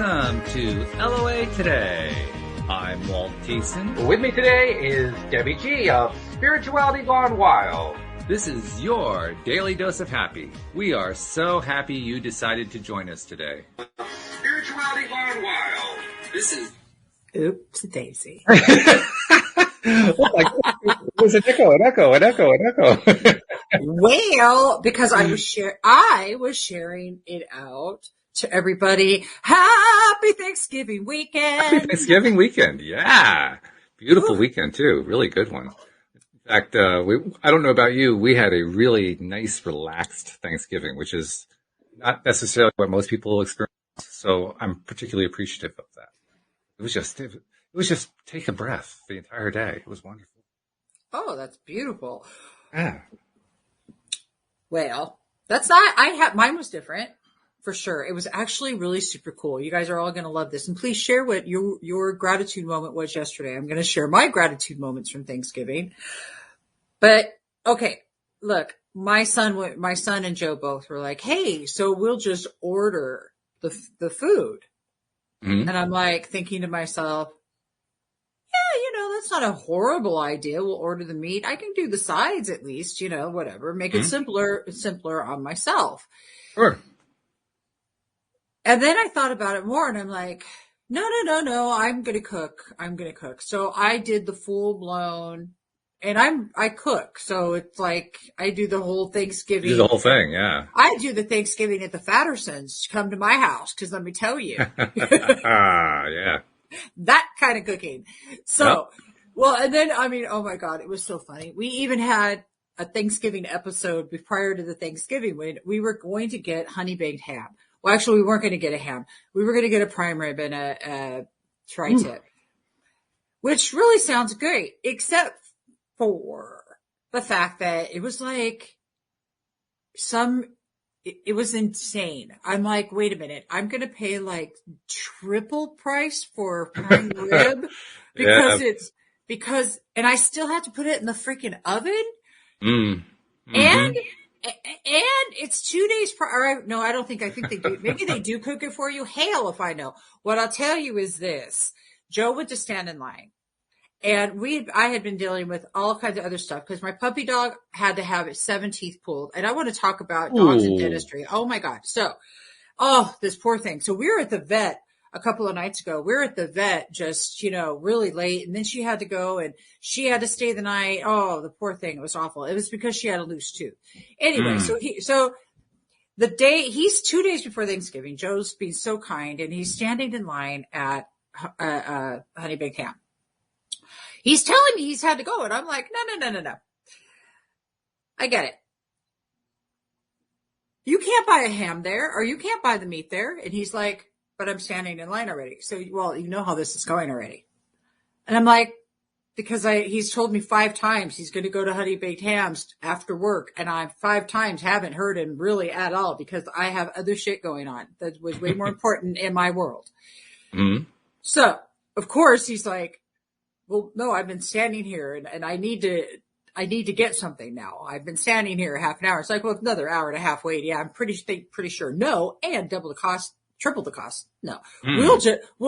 Welcome to LOA Today. I'm Walt Thiessen. With me today is Debbie G of Spirituality Gone Wild. This is your daily dose of happy. We are so happy you decided to join us today. Spirituality Gone Wild. This is... Oops, Daisy. Oh my God. It was an echo. Well, because I was sharing it out to everybody. Happy Thanksgiving weekend. Happy Thanksgiving weekend. Yeah. Beautiful weekend too. Really good one. In fact, I don't know about you. We had a really nice, relaxed Thanksgiving, which is not necessarily what most people experience. So I'm particularly appreciative of that. It was just take a breath the entire day. It was wonderful. Oh, that's beautiful. Yeah. Well, mine was different for sure. It was actually really super cool. You guys are all going to love this. And please share what your gratitude moment was yesterday. I'm going to share my gratitude moments from Thanksgiving. But okay, look, my son and Joe both were like, "Hey, so we'll just order the food." Mm-hmm. And I'm like thinking to myself, yeah, that's not a horrible idea. We'll order the meat. I can do the sides at least, whatever. Make it simpler on myself. Sure. And then I thought about it more and I'm like, no. I'm going to cook. So I did the full blown, and I cook. So it's like I do the whole Thanksgiving. You do the whole thing, yeah. I do the Thanksgiving at the Fattersons. Come to my house, because let me tell you. Yeah. That kind of cooking. So, well, and then, oh my God, it was so funny. We even had a Thanksgiving episode prior to the Thanksgiving when we were going to get honey baked ham. Well, actually, we weren't going to get a ham. We were going to get a prime rib and a tri-tip, which really sounds great, except for the fact that it was like it was insane. I'm like, wait a minute, I'm going to pay like triple price for prime rib because and I still have to put it in the freaking oven. Mm-hmm. And it's 2 days prior. No, I think they do. Maybe they do cook it for you. Hell if I know. What I'll tell you is this. Joe went to stand in line. And I had been dealing with all kinds of other stuff because my puppy dog had to have its 7 teeth pulled. And I want to talk about dogs and dentistry. Oh my God. So, this poor thing. So we were at the vet a couple of nights ago. We were at the vet just, really late. And then she had to go and she had to stay the night. Oh, the poor thing. It was awful. It was because she had a loose tooth. Anyway, so the day, he's 2 days before Thanksgiving. Joe's being so kind and he's standing in line at Honey Baked Ham. He's telling me he's had to go. And I'm like, no. I get it. You can't buy a ham there or you can't buy the meat there. And he's like, but I'm standing in line already. So, well, you know how this is going already. And I'm like, because he's told me 5 times he's going to go to Honey Baked Hams after work. And I 5 times haven't heard him really at all because I have other shit going on that was way more important in my world. Mm-hmm. So, of course, he's like, well, no, I've been standing here and I need to get something now. I've been standing here half an hour. It's like, well, another hour and a half wait. Yeah, I'm pretty sure. No. And double the cost, triple the cost. No, we'll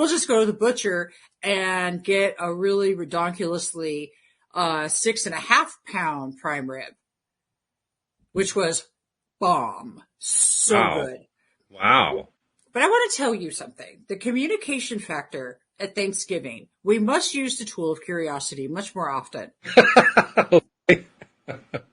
just go to the butcher and get a really redonkulously, 6.5 pound prime rib, which was bomb. So good. Wow. But I want to tell you something. The communication factor at Thanksgiving, we must use the tool of curiosity much more often.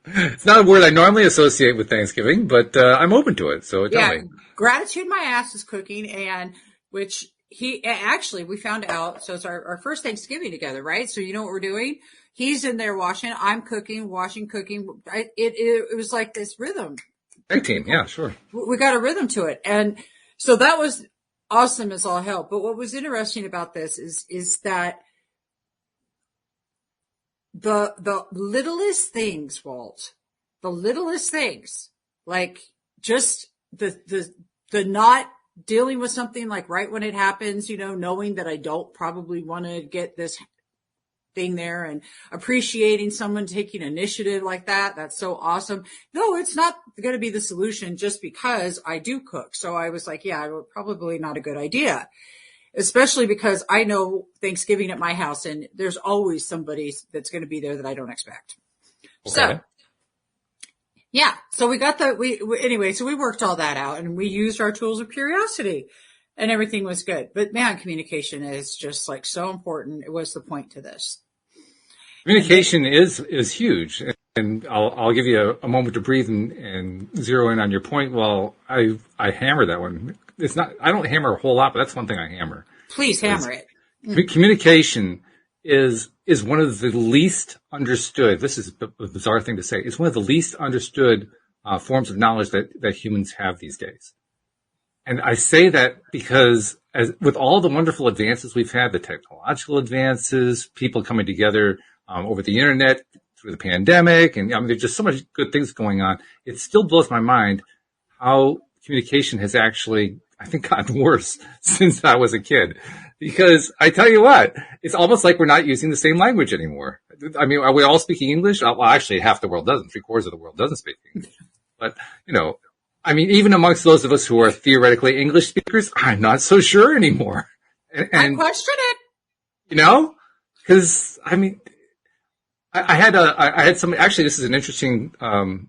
It's not a word I normally associate with Thanksgiving, but I'm open to it. So tell me. Gratitude my ass is cooking, and which we found out. So it's our first Thanksgiving together, right? So you know what we're doing? He's in there washing. I'm cooking, washing, cooking. It was like this rhythm. Tag team, yeah, sure. We got a rhythm to it, and so that was awesome as all hell. But what was interesting about this is that the littlest things, Walt, the littlest things, like just the not dealing with something like right when it happens, knowing that I don't probably want to get this thing there and appreciating someone taking initiative like that. That's so awesome. No, it's not going to be the solution just because I do cook. So I was like, yeah, probably not a good idea, especially because I know Thanksgiving at my house and there's always somebody that's going to be there that I don't expect. Okay. So yeah, so we got anyway, so we worked all that out and we used our tools of curiosity and everything was good. But man, communication is just like so important. It was the point to this. Communication is huge, and I'll give you a moment to breathe and zero in on your point. Well, I hammer that one. It's not, I don't hammer a whole lot, but that's one thing I hammer. Please hammer it. Communication is one of the least understood. This is a bizarre thing to say. It's one of the least understood forms of knowledge that humans have these days. And I say that because with all the wonderful advances we've had, the technological advances, people coming together over the internet through the pandemic, and I mean, there's just so much good things going on. It still blows my mind how communication has actually, I think, gotten worse since I was a kid. Because I tell you what, it's almost like we're not using the same language anymore. I mean, are we all speaking English? Well, actually, half the world doesn't. 3/4 of the world doesn't speak English. But, I mean, even amongst those of us who are theoretically English speakers, I'm not so sure anymore. And I question it. Because, I mean, I had some, actually, this is an interesting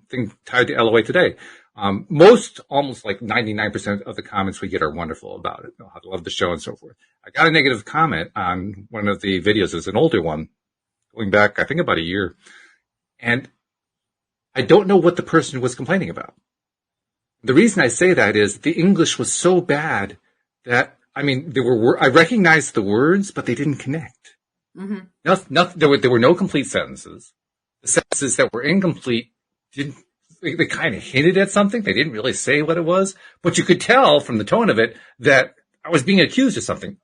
thing tied to LOA today. Almost like 99% of the comments we get are wonderful about it. I love the show and so forth. I got a negative comment on one of the videos. It was an older one going back, I think, about a year. And I don't know what the person was complaining about. The reason I say that is the English was so bad that, I mean, I recognized the words, but they didn't connect. Mm-hmm. There were no complete sentences. The sentences that were incomplete they kind of hinted at something. They didn't really say what it was, but you could tell from the tone of it that I was being accused of something.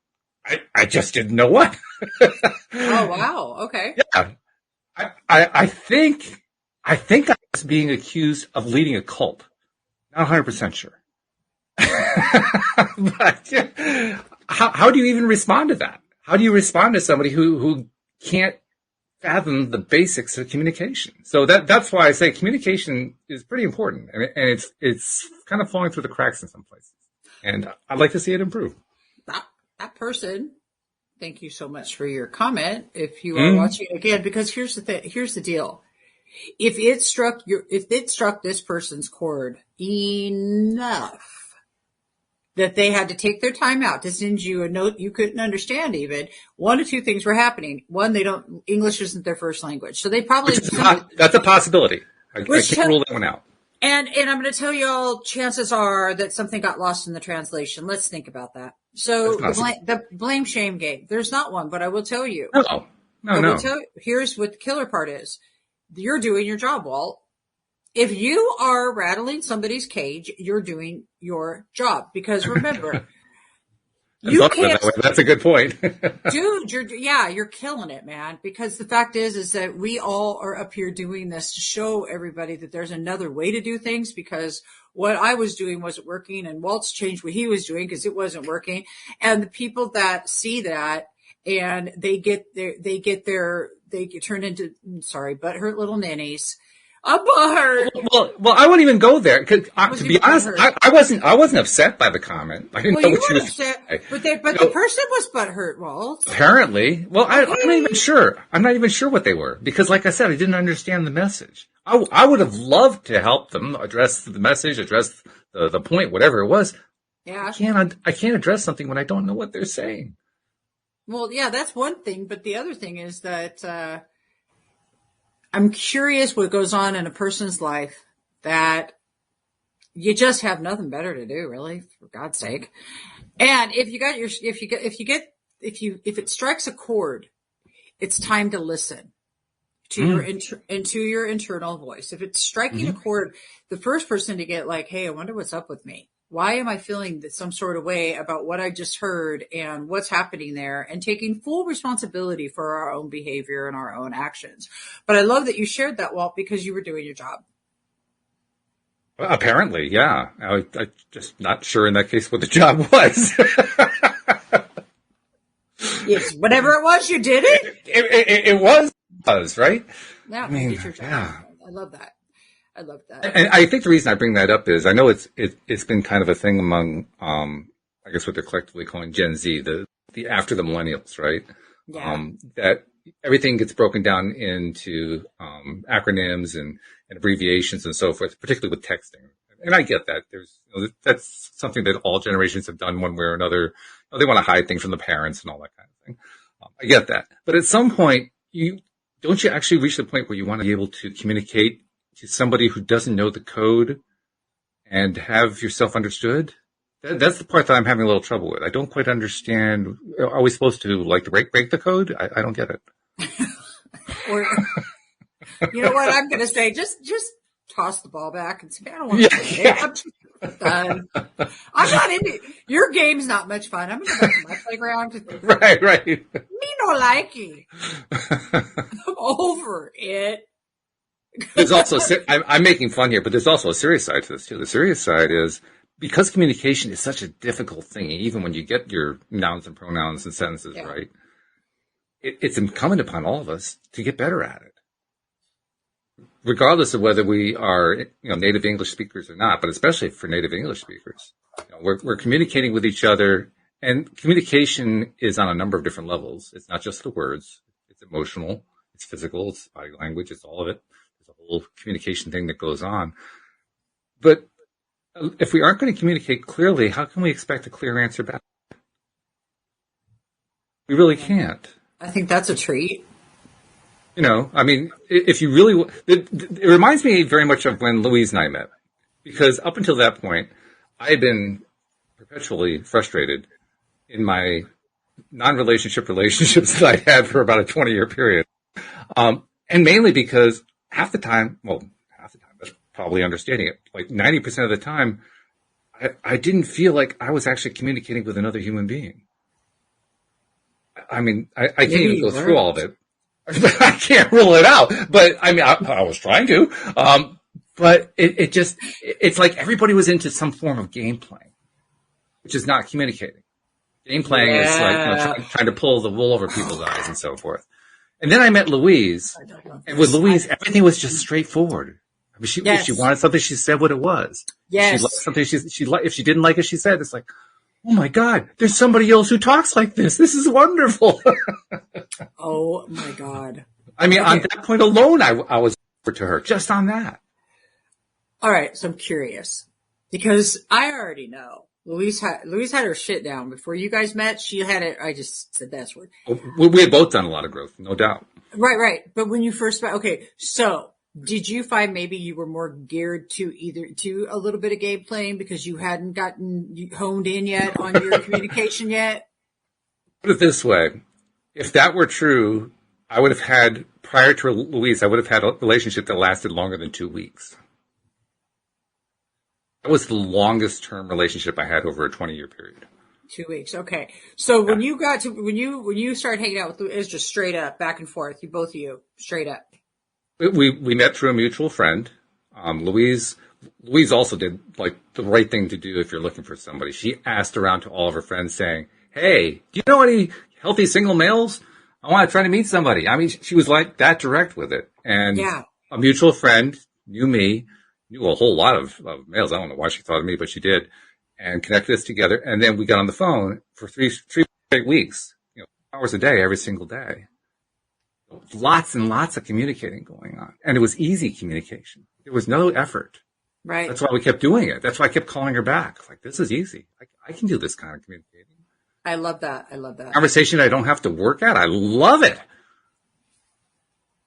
I just didn't know what. Oh, wow. Okay. Yeah. I think I was being accused of leading a cult. Not 100% sure. But yeah, how do you even respond to that? How do you respond to somebody who can't fathom the basics of communication? So that's why I say communication is pretty important, and it's kind of falling through the cracks in some places. And I'd like to see it improve. That person, thank you so much for your comment. If you are watching again, because here's the deal. If it struck this person's chord enough that they had to take their time out to send you a note you couldn't understand even, one of two things were happening. One, English isn't their first language. So they probably... That's a possibility. I can't rule that one out. And I'm going to tell you all, chances are that something got lost in the translation. Let's think about that. So the blame shame game, there's not one, but I will tell you. No. Here's what the killer part is. You're doing your job, Walt. If you are rattling somebody's cage, you're doing your job. Because remember, you can't. That's a good point. Dude, you're killing it, man. Because the fact is that we all are up here doing this to show everybody that there's another way to do things, because what I was doing wasn't working and Walt's changed what he was doing because it wasn't working. And the people that see that and they get turn into, butthurt little ninnies. I'm butthurt. Well, I wouldn't even go there. To be honest, I wasn't upset by the comment. I didn't know what you were upset, but the person was butthurt, Walt. Apparently. Well, I'm not even sure. I'm not even sure what they were because, like I said, I didn't understand the message. I would have loved to help them address the message, address the point, whatever it was. Yeah. I can't address something when I don't know what they're saying. Well, yeah, that's one thing. But the other thing is that I'm curious what goes on in a person's life that you just have nothing better to do, really, for God's sake. And if it strikes a chord, it's time to listen to your internal voice. If it's striking a chord, the first person to get like, hey, I wonder what's up with me. Why am I feeling some sort of way about what I just heard and what's happening there, and taking full responsibility for our own behavior and our own actions. But I love that you shared that, Walt, because you were doing your job. Well, apparently, yeah. I just not sure in that case what the job was. Yes, whatever it was, you did it. it was, right? Yeah, I mean, get your job. yeah. I love that. I love that. And I think the reason I bring that up is I know it's been kind of a thing among, I guess what they're collectively calling Gen Z, the after the millennials, right? Yeah. That everything gets broken down into, acronyms and abbreviations and so forth, particularly with texting. And I get that. That's something that all generations have done one way or another. They want to hide things from the parents and all that kind of thing. I get that. But at some point, don't you actually reach the point where you want to be able to communicate to somebody who doesn't know the code and have yourself understood? That's the part that I'm having a little trouble with. I don't quite understand. Are we supposed to break the code? I don't get it. Or, you know what I'm going to say? Just toss the ball back and say, I don't want to play it. I'm just done. I'm not into your game's not much fun. I'm going to go back to my playground. Right. Me no like it. I'm over it. There's also, I'm making fun here, but there's also a serious side to this too. The serious side is because communication is such a difficult thing, even when you get your nouns and pronouns and sentences right, it's incumbent upon all of us to get better at it. Regardless of whether we are, native English speakers or not, but especially for native English speakers, we're communicating with each other, and communication is on a number of different levels. It's not just the words; it's emotional, it's physical, it's body language, it's all of it. There's a whole communication thing that goes on. But if we aren't going to communicate clearly, how can we expect a clear answer back? We really can't. I think that's a treat. I mean, if you really, it reminds me very much of when Louise and I met, because up until that point, I had been perpetually frustrated in my non-relationship relationships that I had for about a 20-year period. And mainly because half the time, that's probably understating it, like 90% of the time, I didn't feel like I was actually communicating with another human being. I mean, I can't even go through all of it. I can't rule it out, but I mean, I was trying to. But it's like everybody was into some form of game playing, which is not communicating. Game playing is like trying to pull the wool over people's eyes and so forth. And then I met Louise, and with Louise, everything was just straightforward. I mean, if she wanted something, she said what it was. Yes. She liked something, if she didn't like it, she said, it's like, oh my God, there's somebody else who talks like this. This is wonderful. Oh my God. I mean, on that point alone, I was over to her just on that. All right. So I'm curious because I already know Louise had her shit down before you guys met. She had it. I just said that word. We had both done a lot of growth, no doubt. Right. But when you first met, okay. So did you find maybe you were more geared to a little bit of game playing because you hadn't gotten honed in yet on your communication yet? Put it this way. If that were true, I would have had, prior to Louise, I would have had a relationship that lasted longer than 2 weeks. That was the longest term relationship I had over a 20-year period. 2 weeks. Okay. So when you started hanging out with, it was just straight up, back and forth, both of you, straight up. We met through a mutual friend. Louise also did like the right thing to do if you're looking for somebody. She asked around to all of her friends saying, hey, do you know any healthy single males? I want to try to meet somebody. I mean, she was like that direct with it. And a mutual friend knew a whole lot of males. I don't know why she thought of me, but she did, and connected us together. And then we got on the phone for three straight weeks, hours a day, every single day. Lots and lots of communicating going on. And it was easy communication. There was no effort. Right. That's why we kept doing it. That's why I kept calling her back. Like, this is easy. I can do this kind of communicating. I love that. Conversation I don't have to work at. I love it.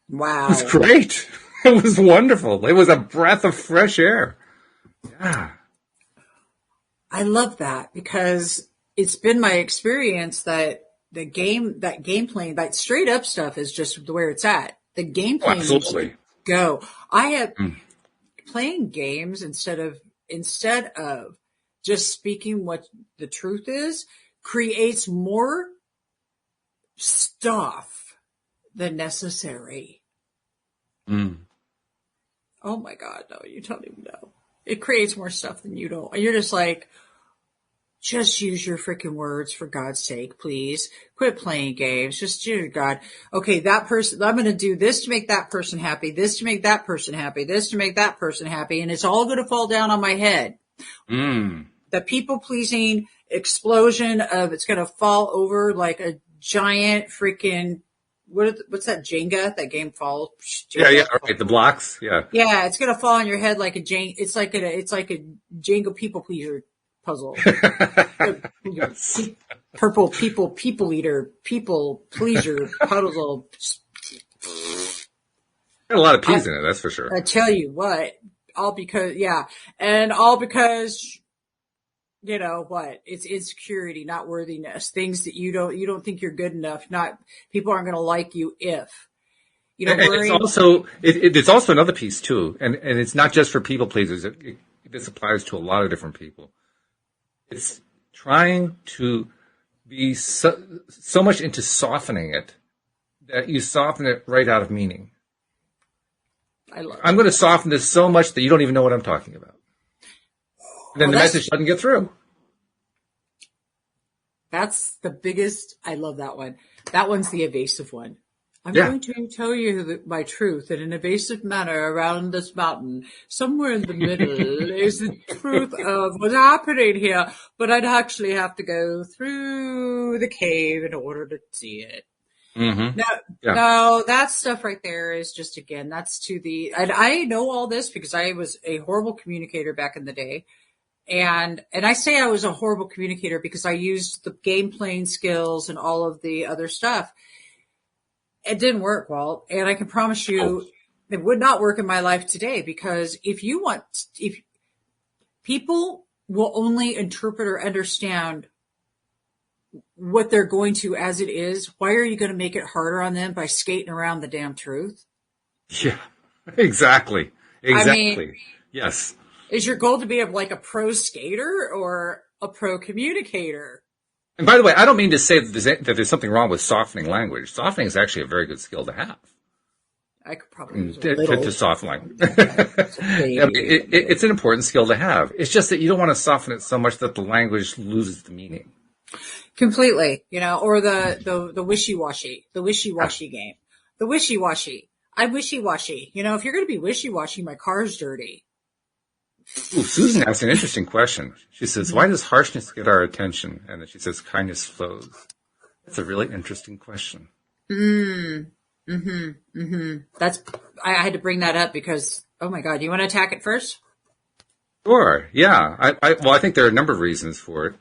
Wow. It was great. It was wonderful. It was a breath of fresh air. Yeah. I love that because it's been my experience that game playing, that straight up stuff is just where it's at. The game playing absolutely. Go. I have playing games instead of just speaking what the truth is creates more stuff than necessary. Oh my God, no, you don't even know. It creates more stuff than you don't. You're just like, just use your freaking words for God's sake, please. Quit playing games. Just, dear God. Okay, that person, I'm going to do this to make that person happy, this to make that person happy, this to make that person happy, and it's all going to fall down on my head. The people pleasing explosion of it's going to fall over like a giant freaking, what's that Jenga? That game fall? Yeah. Right. The blocks. Yeah. Yeah. It's going to fall on your head like a Jenga. It's like a Jenga people pleaser puzzle. Yes. Purple people eater, people pleaser puzzle. Got a lot of peas in it, that's for sure. I tell you what, all because, you know what, it's insecurity, not worthiness, things that you don't think you're good enough, not, people aren't going to like you if, you know, it's also another piece too. And it's not just for people pleasers. This applies to a lot of different people. It's trying to be so much into softening it that you soften it right out of meaning. I'm going to soften this so much that you don't even know what I'm talking about. And then the message doesn't get through. That's the biggest. I love that one. That one's the evasive one. I'm going to tell you my truth in an evasive manner around this mountain. Somewhere in the middle is the truth of what's happening here. But I'd actually have to go through the cave in order to see it. Mm-hmm. No, that stuff right there is just, again, that's to the, and I know all this because I was a horrible communicator back in the day. And I say I was a horrible communicator because I used the game playing skills and all of the other stuff. It didn't work well. And I can promise you it would not work in my life today, because if people will only interpret or understand what they're going to as it is, why are you going to make it harder on them by skating around the damn truth? Yeah, exactly. I mean, yes. Is your goal to be like a pro skater or a pro communicator? And by the way, I don't mean to say that there's something wrong with softening language. Softening is actually a very good skill to have. I could probably use to soften language. It's an important skill to have. It's just that you don't want to soften it so much that the language loses the meaning. Completely, you know, or the wishy-washy game. The wishy-washy. I'm wishy-washy. You know, if you're going to be wishy-washy, my car's dirty. Ooh, Susan asked an interesting question. She says, why does harshness get our attention? And then she says, kindness flows. That's a really interesting question. That's, I had to bring that up because, oh my God, you want to attack it first? Sure. Yeah. I think there are a number of reasons for it.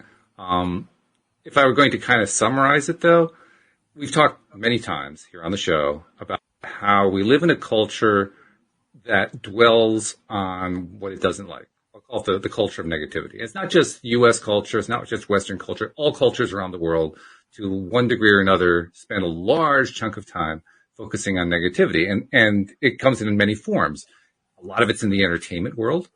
If I were going to kind of summarize it though, we've talked many times here on the show about how we live in a culture that dwells on what it doesn't like. I'll call it the culture of negativity. It's not just U.S. culture. It's not just Western culture. All cultures around the world, to one degree or another, spend a large chunk of time focusing on negativity. And it comes in many forms. A lot of it's in the entertainment world.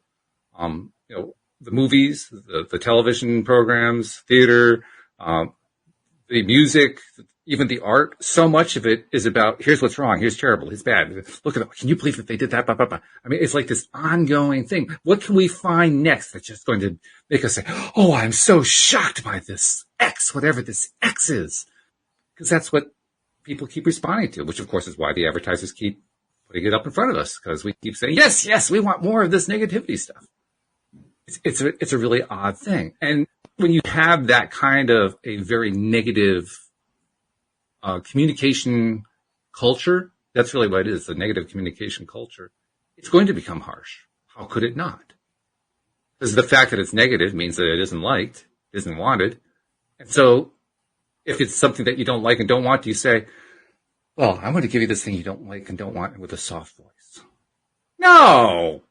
You know, the movies, the television programs, theater, the music, even the art. So much of it is about, here's what's wrong, here's terrible, here's bad. Look at that. Can you believe that they did that? Blah, blah, blah. I mean, it's like this ongoing thing. What can we find next that's just going to make us say, oh, I'm so shocked by this X, whatever this X is? Because that's what people keep responding to, which of course is why the advertisers keep putting it up in front of us, because we keep saying, yes, we want more of this negativity stuff. It's a really odd thing. And when you have that kind of a very negative communication culture, that's really what it is, the negative communication culture, it's going to become harsh. How could it not? Because the fact that it's negative means that it isn't liked, isn't wanted. And so if it's something that you don't like and don't want, you say, well, I'm going to give you this thing you don't like and don't want with a soft voice. No!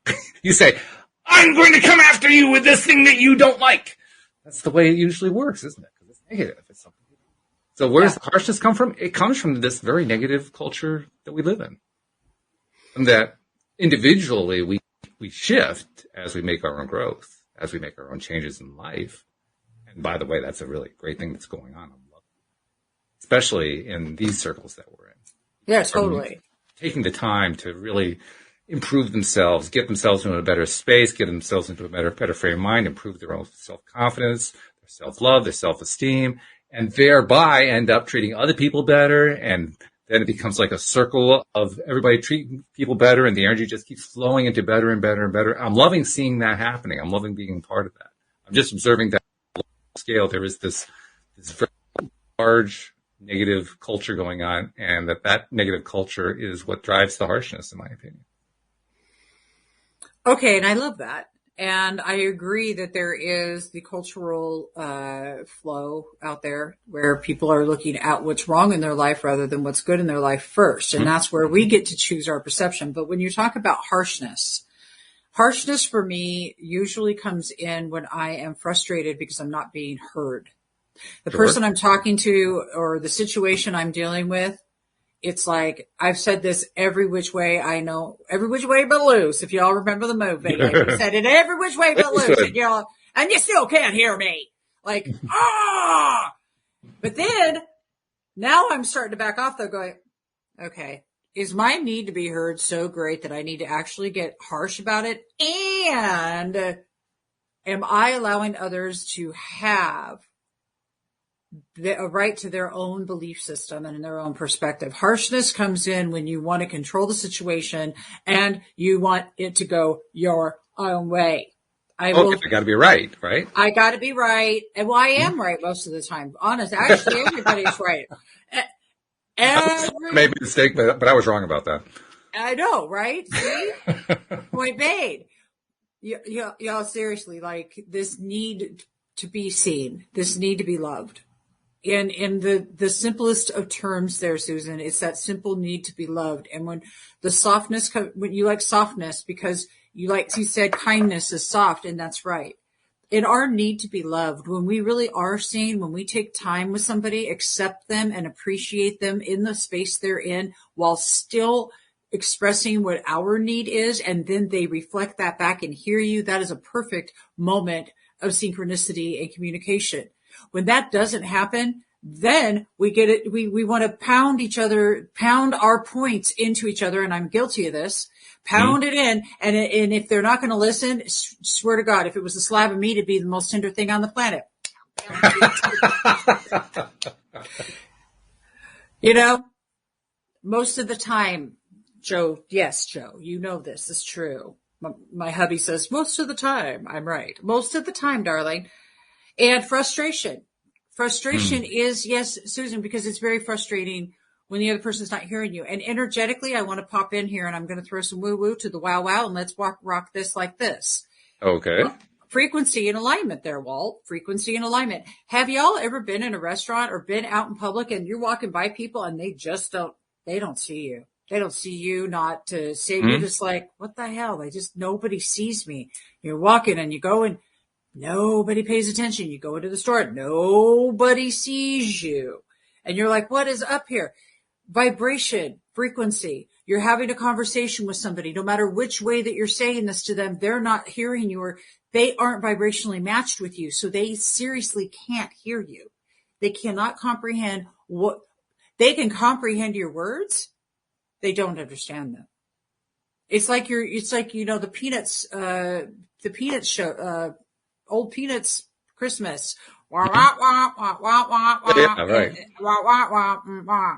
You say, I'm going to come after you with this thing that you don't like. That's the way it usually works, isn't it? Because it's negative. It's something. So where does the harshness come from? It comes from this very negative culture that we live in. And that individually we shift as we make our own growth, as we make our own changes in life. And by the way, that's a really great thing that's going on. Especially in these circles that we're in. Yeah, totally. Taking the time to really improve themselves, get themselves into a better space, get themselves into a better frame of mind, improve their own self-confidence, their self-love, their self-esteem, and thereby end up treating other people better. And then it becomes like a circle of everybody treating people better, and the energy just keeps flowing into better and better and better. I'm loving seeing that happening. I'm loving being part of that. I'm just observing that on a scale. There is this very large negative culture going on, and that negative culture is what drives the harshness, in my opinion. Okay, and I love that. And I agree that there is the cultural flow out there where people are looking at what's wrong in their life rather than what's good in their life first. And that's where we get to choose our perception. But when you talk about harshness for me usually comes in when I am frustrated because I'm not being heard. The person I'm talking to or the situation I'm dealing with, it's like, I've said this every which way I know, every which way but loose. If y'all remember the movie, I said it every which way but loose, and you still can't hear me. Like, But then, now I'm starting to back off though, going, okay, is my need to be heard so great that I need to actually get harsh about it? And am I allowing others to have a right to their own belief system and their own perspective? Harshness comes in when you want to control the situation and you want it to go your own way. I got to be right? I got to be right. And well, I am right most of the time. Honest, actually, everybody's right. Made a mistake, but I was wrong about that. I know, right? See? Point made. Y'all seriously, like this need to be seen, this need to be loved. In the simplest of terms there, Susan, it's that simple need to be loved. And when the softness, when you like softness because you said kindness is soft, and that's right. In our need to be loved, when we really are seen, when we take time with somebody, accept them and appreciate them in the space they're in while still expressing what our need is, and then they reflect that back and hear you, that is a perfect moment of synchronicity and communication. When that doesn't happen, then we get it. We want to pound our points into each other. And I'm guilty of this. Pound it in. And if they're not going to listen, swear to God, if it was a slab of meat, it'd be the most tender thing on the planet. Most of the time, Joe, you know this is true. My hubby says, most of the time, I'm right. Most of the time, darling. And frustration. Frustration is, yes, Susan, because it's very frustrating when the other person's not hearing you. And energetically, I want to pop in here and I'm going to throw some woo-woo to the wow and let's rock this like this. Okay. Frequency and alignment there, Walt. Frequency and alignment. Have y'all ever been in a restaurant or been out in public and you're walking by people and they don't see you. They don't see you, not to say, you're just like, what the hell? Nobody sees me. You're walking and you go and nobody pays attention. You go into the store, nobody sees you. And you're like, what is up here? Vibration, frequency. You're having a conversation with somebody. No matter which way that you're saying this to them, they're not hearing you or they aren't vibrationally matched with you. So they seriously can't hear you. They cannot comprehend they can comprehend your words. They don't understand them. It's like the Peanuts show, Old Peanuts Christmas. Wah, wah, wah, wah, wah, wah, wah. Yeah, right. Wah, wah, wah, wah.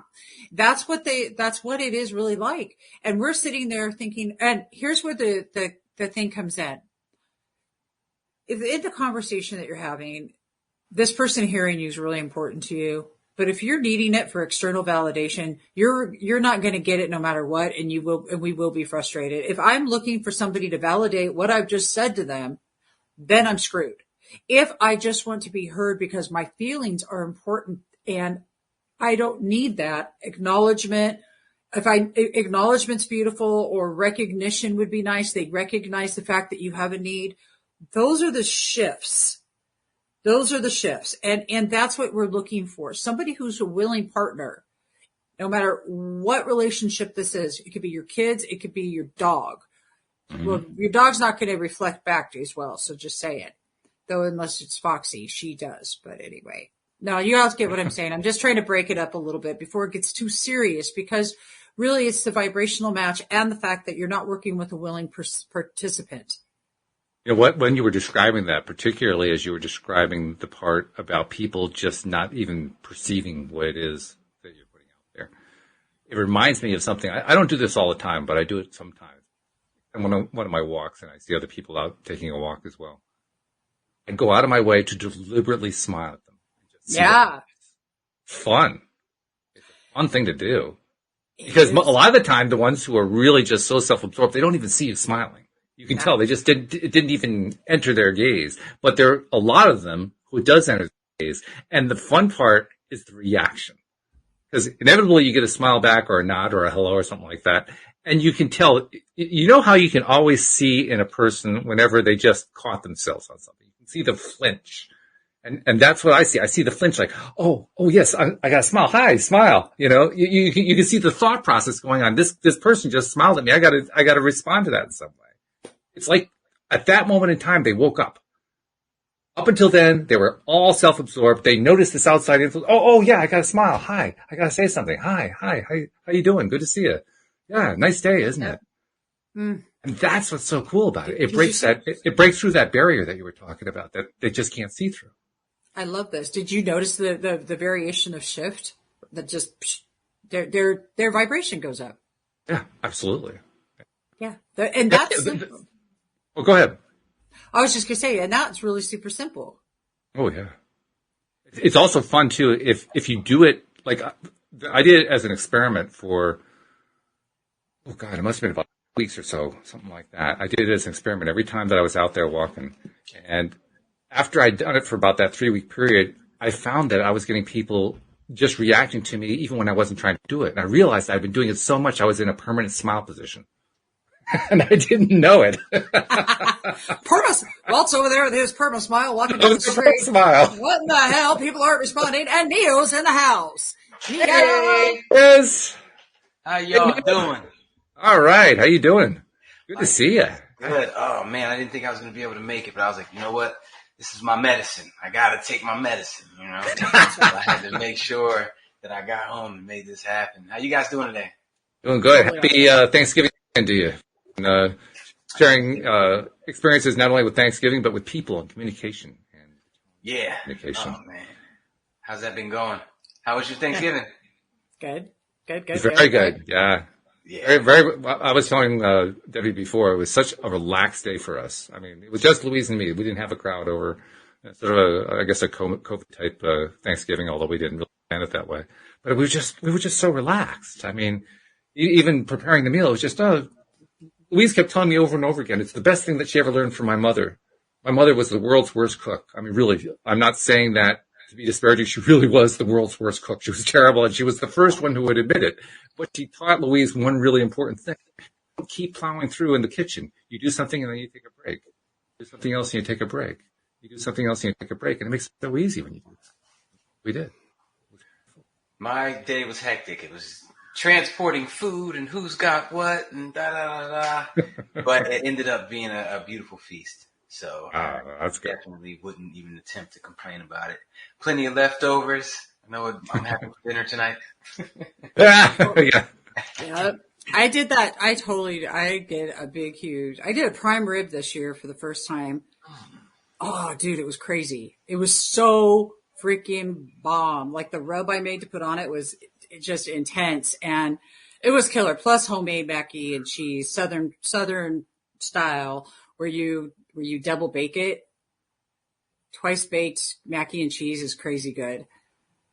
That's what it is really like. And we're sitting there thinking, and here's where the thing comes in. If in the conversation that you're having, this person hearing you is really important to you. But if you're needing it for external validation, you're not going to get it no matter what. And we will be frustrated. If I'm looking for somebody to validate what I've just said to them, then I'm screwed. If I just want to be heard because my feelings are important and I don't need that acknowledgement, acknowledgement's beautiful or recognition would be nice. They recognize the fact that you have a need. Those are the shifts. And that's what we're looking for. Somebody who's a willing partner, no matter what relationship this is. It could be your kids. It could be your dog. Well, your dog's not going to reflect back to you as well. So just say it. Though unless it's Foxy, she does. But anyway, no, you guys get what I'm saying. I'm just trying to break it up a little bit before it gets too serious because really it's the vibrational match and the fact that you're not working with a willing participant. You know what? When you were describing that, particularly as you were describing the part about people just not even perceiving what it is that you're putting out there, it reminds me of something. I don't do this all the time, but I do it sometimes. And one of my walks, and I see other people out taking a walk as well, I go out of my way to deliberately smile at them. Just Yeah. fun. It's a fun thing to do. Because a lot of the time, the ones who are really just so self-absorbed, they don't even see you smiling. You can tell they just it didn't even enter their gaze. But there are a lot of them who it does enter their gaze. And the fun part is the reaction. Because inevitably you get a smile back or a nod or a hello or something like that. And you can tell, you know how you can always see in a person whenever they just caught themselves on something. You can see the flinch. And that's what I see. I see the flinch like, oh yes, I got to smile. Hi, smile. You know, you can see the thought process going on. This person just smiled at me. I got to respond to that in some way. It's like at that moment in time, they woke up. Up until then, they were all self-absorbed. They noticed this outside influence. Oh yeah, I got to smile. Hi, I got to say something. Hi. How you doing? Good to see you. Yeah, nice day, isn't it? Mm. And that's what's so cool about it. It breaks through that barrier that you were talking about that they just can't see through. I love this. Did you notice the variation of shift that just their vibration goes up? Yeah, absolutely. Yeah, and that's simple. Well, go ahead. I was just gonna say, and that's really super simple. Oh yeah. It's also fun too if you do it like I did it as an experiment for it must have been about weeks or so, something like that. I did it as an experiment every time that I was out there walking, and after I'd done it for about that 3-week period, I found that I was getting people just reacting to me even when I wasn't trying to do it. And I realized I'd been doing it so much I was in a permanent smile position. And I didn't know it. Walt's over there with his perma smile walking down the street. Smile. What in the hell? People aren't responding. And Neo's in the house. Hey, Yes. how y'all doing? All right. How you doing? Good to see you. Good. Oh man, I didn't think I was gonna be able to make it, but I was like, you know what? This is my medicine. I gotta take my medicine. You know, so I had to make sure that I got home and made this happen. How you guys doing today? Doing good. Happy Thanksgiving to you. And, sharing experiences not only with Thanksgiving but with people and communication. Yeah. Communication. Oh man, how's that been going? How was your Thanksgiving? Good. Very good. Yeah. Yeah. Very. I was telling Debbie before, it was such a relaxed day for us. I mean, it was just Louise and me. We didn't have a crowd over. Sort of a COVID type Thanksgiving, although we didn't really plan it that way. But we were just so relaxed. I mean, even preparing the meal, it was just Louise kept telling me over and over again, it's the best thing that she ever learned from my mother. My mother was the world's worst cook. I mean, really, I'm not saying that to be disparaging. She really was the world's worst cook. She was terrible, and she was the first one who would admit it. But she taught Louise one really important thing. Don't keep plowing through in the kitchen. You do something and then you take a break. You do something else and you take a break. You do something else and you take a break. And it makes it so easy when you do that. We did. My day was hectic. It was transporting food and who's got what and da da da da. But it ended up being a beautiful feast. So that's good. Definitely wouldn't even attempt to complain about it. Plenty of leftovers. I know I'm having for dinner tonight. Yeah. Yeah. I did that. I did a I did a prime rib this year for the first time. Oh, dude, it was crazy. It was so freaking bomb. Like the rub I made to put on it was just intense, and it was killer. Plus homemade mac and cheese, southern style, where you double bake it. Twice baked mac and cheese is crazy good,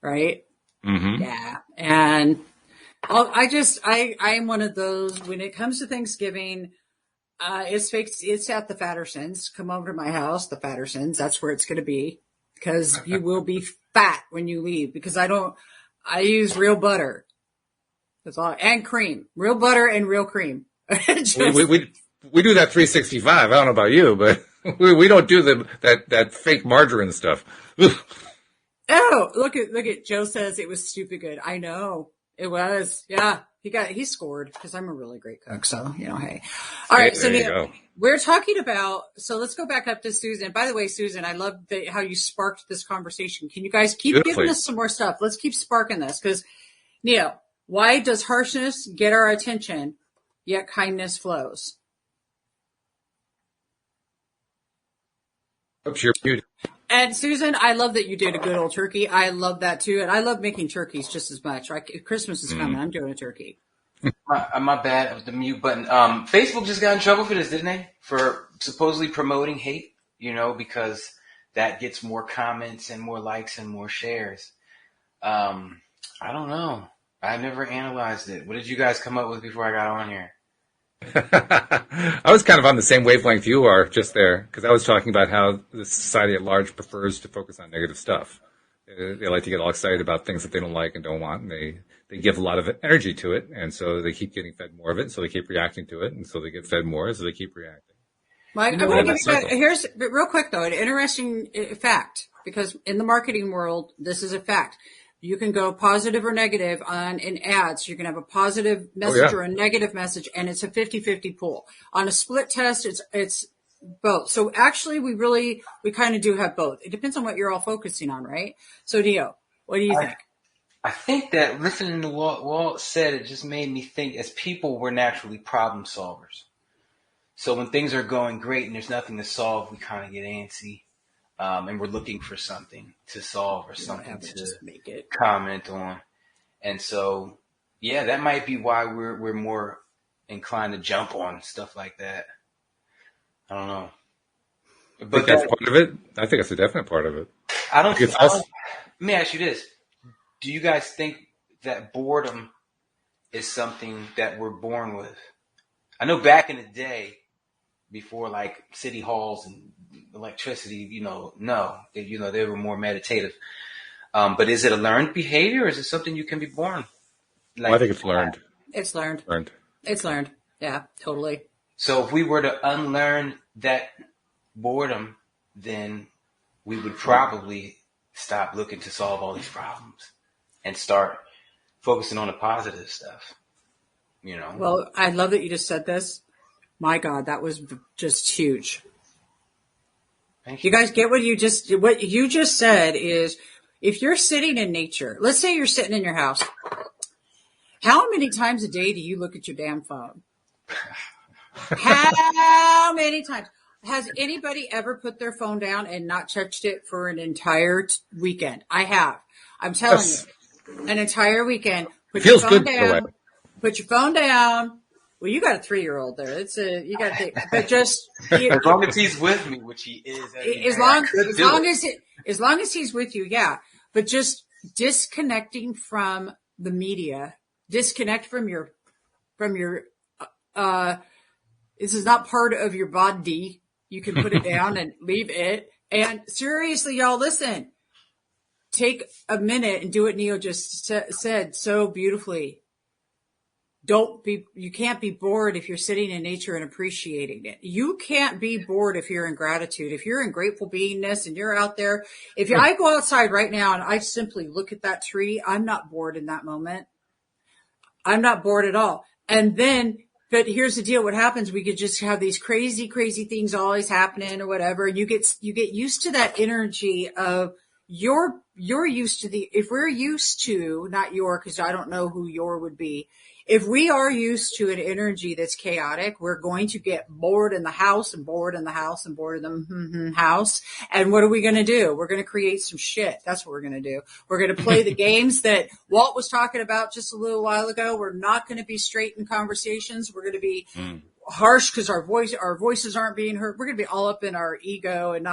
right? Mm-hmm. Yeah, and I'm one of those when it comes to Thanksgiving. It's at the Fattersons. Come over to my house, the Fattersons. That's where it's going to be, because you will be fat when you leave, because I use real butter. That's all. And cream. Real butter and real cream. We do that 365. I don't know about you, but we don't do that fake margarine stuff. Oh, look at Joe says it was stupid good. I know. It was. Yeah. He scored, because I'm a really great cook. So, hey. All right. So we're talking about, so let's go back up to Susan. By the way, Susan, I love how you sparked this conversation. Can you guys keep giving us some more stuff? Let's keep sparking this, because Neil, why does harshness get our attention, yet kindness flows? Up to your beauty. And Susan, I love that you did a good old turkey. I love that too. And I love making turkeys just as much. Christmas is coming. I'm doing a turkey. My bad. It was the mute button. Facebook just got in trouble for this, didn't they? For supposedly promoting hate, because that gets more comments and more likes and more shares. I don't know. I never analyzed it. What did you guys come up with before I got on here? I was kind of on the same wavelength you are just there, because I was talking about how the society at large prefers to focus on negative stuff. They like to get all excited about things that they don't like and don't want, and they give a lot of energy to it, and so they keep getting fed more of it, so they keep reacting to it, and so they get fed more, so they keep reacting. Mike, I'm going to give you here's real quick though, an interesting fact, because in the marketing world, this is a fact. You can go positive or negative on in ads. You can have a positive message or a negative message, and it's a 50-50 pool. On a split test, it's both. So actually, we kind of do have both. It depends on what you're all focusing on, right? So Dio, what do you think? I think that listening to what Walt said, it just made me think as people, we're naturally problem solvers. So when things are going great and there's nothing to solve, we kind of get antsy. And we're looking for something to solve or something to comment on. And so, yeah, that might be why we're more inclined to jump on stuff like that. I don't know. But that's part of it. I think it's a definite part of it. Let me ask you this. Do you guys think that boredom is something that we're born with? I know back in the day, before like city halls and electricity, they were more meditative. But is it a learned behavior, or is it something you can be born? I think it's learned. It's learned. It's learned. Yeah, totally. So if we were to unlearn that boredom, then we would probably stop looking to solve all these problems and start focusing on the positive stuff, Well, I love that you just said this. My God, that was just huge. Thank you. You guys get what you just said is, if you're sitting in nature, let's say you're sitting in your house, how many times a day do you look at your damn phone? How many times? Has anybody ever put their phone down and not touched it for an entire weekend? I have. I'm telling you, an entire weekend. It feels good. Put your phone down. Well, you got a 3-year-old there. You got to think, but just as long as he's with me, which he is. As long as he's with you, yeah. But just disconnecting from the media, disconnect from your. This is not part of your body. You can put it down and leave it. And seriously, y'all, listen. Take a minute and do what Neo just said so beautifully. You can't be bored if you're sitting in nature and appreciating it. You can't be bored if you're in gratitude. If you're in grateful beingness and you're out there, I go outside right now and I simply look at that tree, I'm not bored in that moment. I'm not bored at all. And then, but here's the deal. What happens? We could just have these crazy, crazy things always happening or whatever. And you get used to that energy of you're used to if we're used to, not your, cause I don't know who your would be. If we are used to an energy that's chaotic, we're going to get bored in the house and bored in the house and bored in the house. And what are we going to do? We're going to create some shit. That's what we're going to do. We're going to play the games that Walt was talking about just a little while ago. We're not going to be straight in conversations. We're going to be harsh because our voices aren't being heard. We're going to be all up in our ego and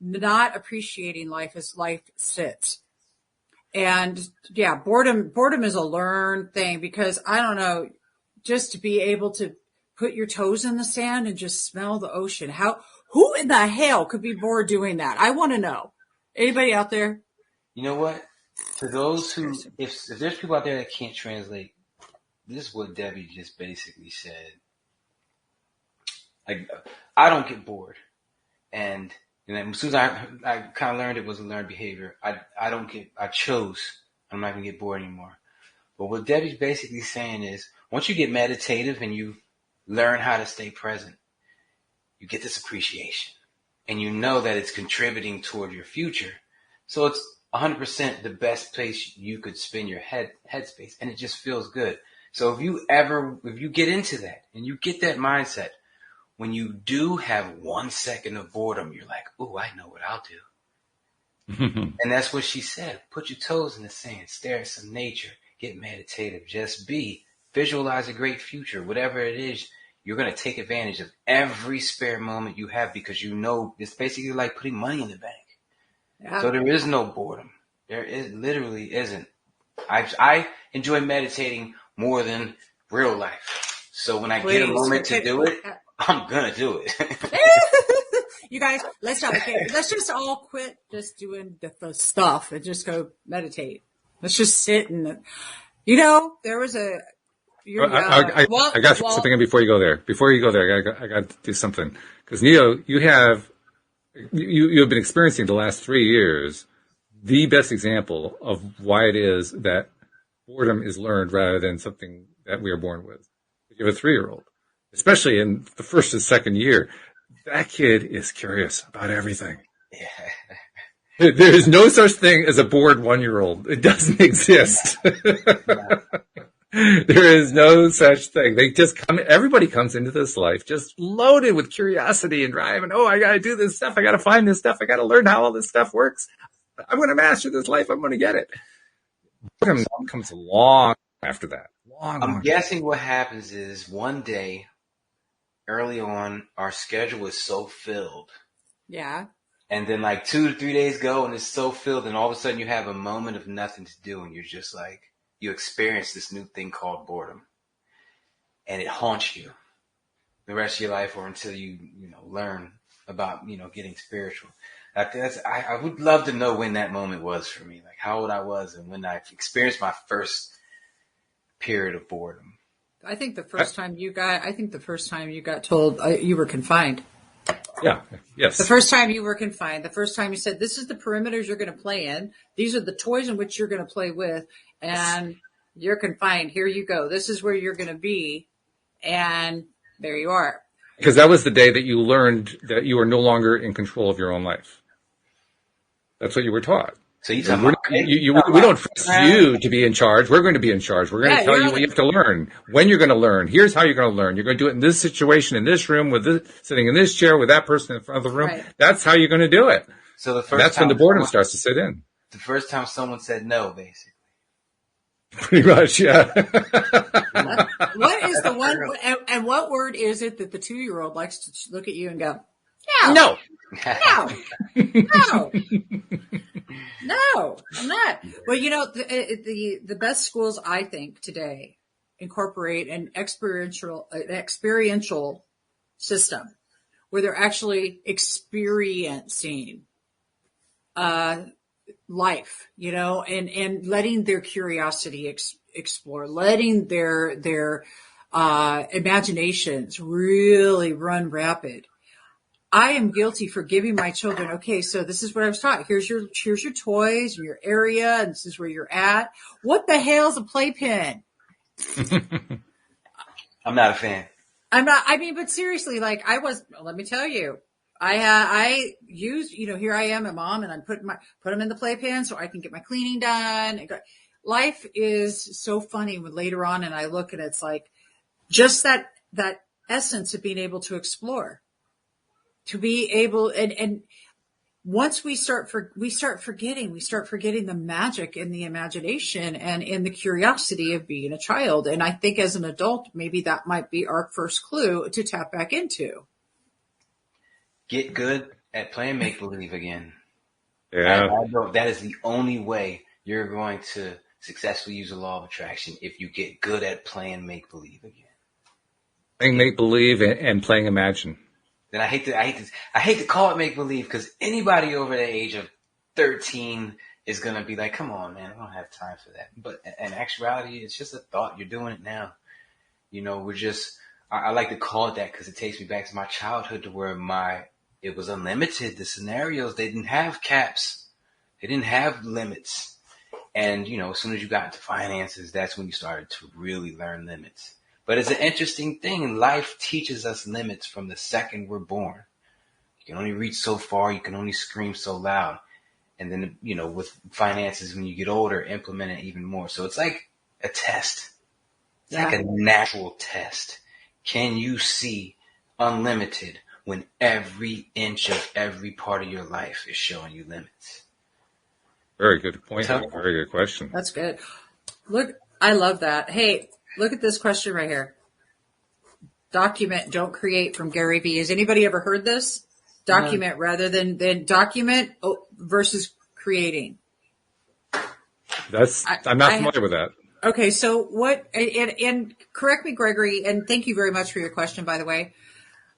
not appreciating life as life sits. And yeah, boredom is a learned thing, because I don't know, just to be able to put your toes in the sand and just smell the ocean. Who in the hell could be bored doing that? I want to know. Anybody out there? You know what? For those who, if there's people out there that can't translate, this is what Debbie just basically said. Like, I don't get bored. And as soon as I kind of learned it was a learned behavior, I chose, I'm not going to get bored anymore. But what Debbie's basically saying is, once you get meditative and you learn how to stay present, you get this appreciation. And you know that it's contributing toward your future. So it's 100% the best place you could spend your headspace. And it just feels good. So if you get into that and you get that mindset, when you do have 1 second of boredom, you're like, "Ooh, I know what I'll do." And that's what she said. Put your toes in the sand, stare at some nature, get meditative, just be, visualize a great future, whatever it is. You're going to take advantage of every spare moment you have because you know it's basically like putting money in the bank. Yeah. So there is no boredom. There is literally isn't. I enjoy meditating more than real life. So when I get a moment to do it, I'm going to do it. You guys, let's stop. Okay, let's just all quit just doing the stuff and just go meditate. Let's just sit and, there was a. I got something in before you go there. Before you go there, I got to do something because Neo, you have been experiencing the last 3 years the best example of why it is that boredom is learned rather than something that we are born with. You have a 3-year-old, especially in the first and second year. That kid is curious about everything. Yeah. There is no such thing as a bored 1-year-old. It doesn't exist. There is no such thing. They just come, everybody comes into this life just loaded with curiosity and drive. And, I got to do this stuff. I got to find this stuff. I got to learn how all this stuff works. I'm going to master this life. I'm going to get it. Boredom comes long after that. I'm guessing what happens is one day, early on, our schedule is so filled. Yeah. And then like 2 to 3 days go and it's so filled and all of a sudden you have a moment of nothing to do and you're just like, you experience this new thing called boredom. And it haunts you the rest of your life or until you learn about, getting spiritual. I would love to know when that moment was for me, like how old I was and when I experienced my first period of boredom. I think the first time you got told you were confined. Yeah. Yes. The first time you were confined, the first time you said, this is the perimeters you're going to play in. These are the toys in which you're going to play with and you're confined. Here you go. This is where you're going to be. And there you are. Because that was the day that you learned that you are no longer in control of your own life. That's what you were taught. So you talking about, we don't force you to be in charge. We're going to be in charge. We're going to tell you what you have to learn, when you're going to learn. Here's how you're going to learn. You're going to do it in this situation, in this room, with this, sitting in this chair with that person in front of the room. Right. That's how you're going to do it. So that's when the boredom starts to sit in. The first time someone said no, basically. Pretty much, yeah. What is the one, and what word is it that the 2-year-old likes to look at you and go, no, no, I'm not. Well, the best schools I think today incorporate an experiential system where they're actually experiencing life, and letting their curiosity explore, letting their imaginations really run rapid. I am guilty for giving my children, okay, so this is what I was taught. Here's your toys and your area, and this is where you're at. What the hell's a playpen? I'm not a fan. But seriously, let me tell you, I use, here I am a mom and I'm put them in the playpen so I can get my cleaning done. Life is so funny when later on and I look and it's like just that essence of being able to explore, to be able, and once we start forgetting the magic in the imagination and in the curiosity of being a child. And I think as an adult, maybe that might be our first clue to tap back into. Get good at playing make-believe again. Yeah. That is the only way you're going to successfully use the law of attraction, if you get good at playing make-believe again. Playing make-believe and playing imagine. Then I hate to call it make-believe because anybody over the age of 13 is going to be like, come on, man, I don't have time for that. But in actuality, it's just a thought. You're doing it now. I like to call it that because it takes me back to my childhood to where it was unlimited. The scenarios, they didn't have caps. They didn't have limits. And, as soon as you got into finances, that's when you started to really learn limits. But it's an interesting thing. Life teaches us limits from the second we're born. You can only reach so far. You can only scream so loud. And then, with finances, when you get older, implement it even more. So it's like a test. It's like a natural test. Can you see unlimited when every inch of every part of your life is showing you limits? Very good point. Very good question. That's good. Look, I love that. Hey, look at this question right here. Document, don't create, from Gary Vee. Has anybody ever heard this? Document rather than document versus creating. I'm not familiar with that. Okay, so what, and correct me, Gregory, and thank you very much for your question, by the way.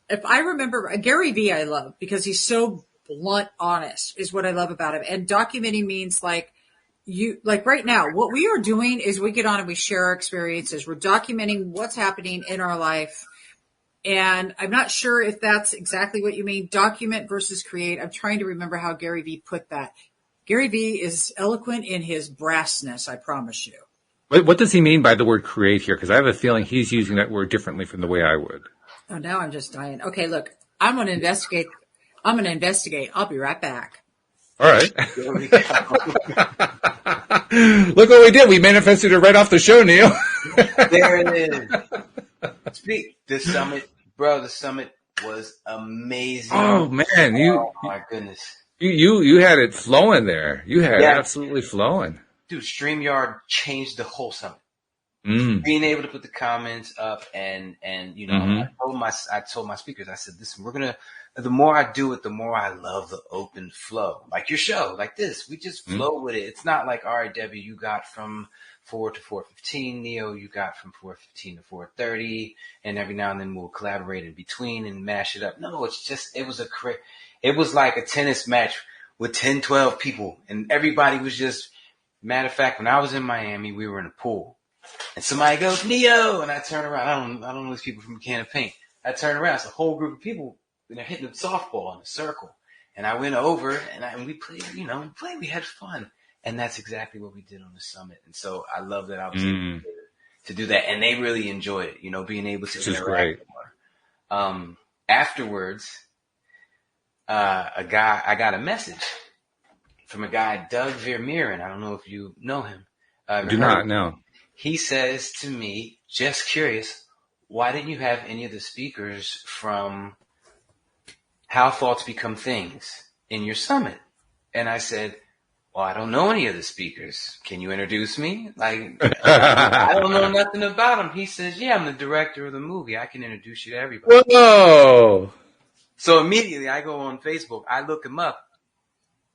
If I remember, Gary Vee I love because he's so blunt, honest is what I love about him. And documenting means like right now, what we are doing is we get on and we share our experiences. We're documenting what's happening in our life. And I'm not sure if that's exactly what you mean, document versus create. I'm trying to remember how Gary Vee put that. Gary Vee is eloquent in his brassness, I promise you. What does he mean by the word create here? Because I have a feeling he's using that word differently from the way I would. Oh, now I'm just dying. Okay, look, I'm going to investigate. I'll be right back. All right. Look what we did. We manifested it right off the show, Neil. There it is. The summit, bro, the summit was amazing. Oh, man. Oh, my goodness. You had it flowing there. You had it absolutely flowing. Dude, StreamYard changed the whole summit. Being able to put the comments up and you know, I told my speakers, I said, listen, the more I do it, the more I love the open flow. Like your show, like this, we just flow with it. It's not like, all right, Debbie, you got from 4 to 4:15, Neo, you got from 4:15 to 4:30, and every now and then we'll collaborate in between and mash it up. No, it's just, it was like a tennis match with 10, 12 people, and everybody was just, matter of fact, when I was in Miami, we were in a pool. And somebody goes, Neo, and I turn around. I don't know these people from a can of paint. I turn around. It's a whole group of people, and they're hitting a softball in a circle. And I went over, and we played, we had fun. And that's exactly what we did on the summit. And so I love that I was able to do that. And they really enjoyed it, being able to interact more. Afterwards, I got a message from a guy, Doug Vermeeren. I don't know if you know him. Do not know. He says to me, just curious, why didn't you have any of the speakers from How Thoughts Become Things in your summit? And I said, well, I don't know any of the speakers. Can you introduce me? Like, I don't know nothing about them. He says, yeah, I'm the director of the movie. I can introduce you to everybody. Whoa! So immediately I go on Facebook. I look him up.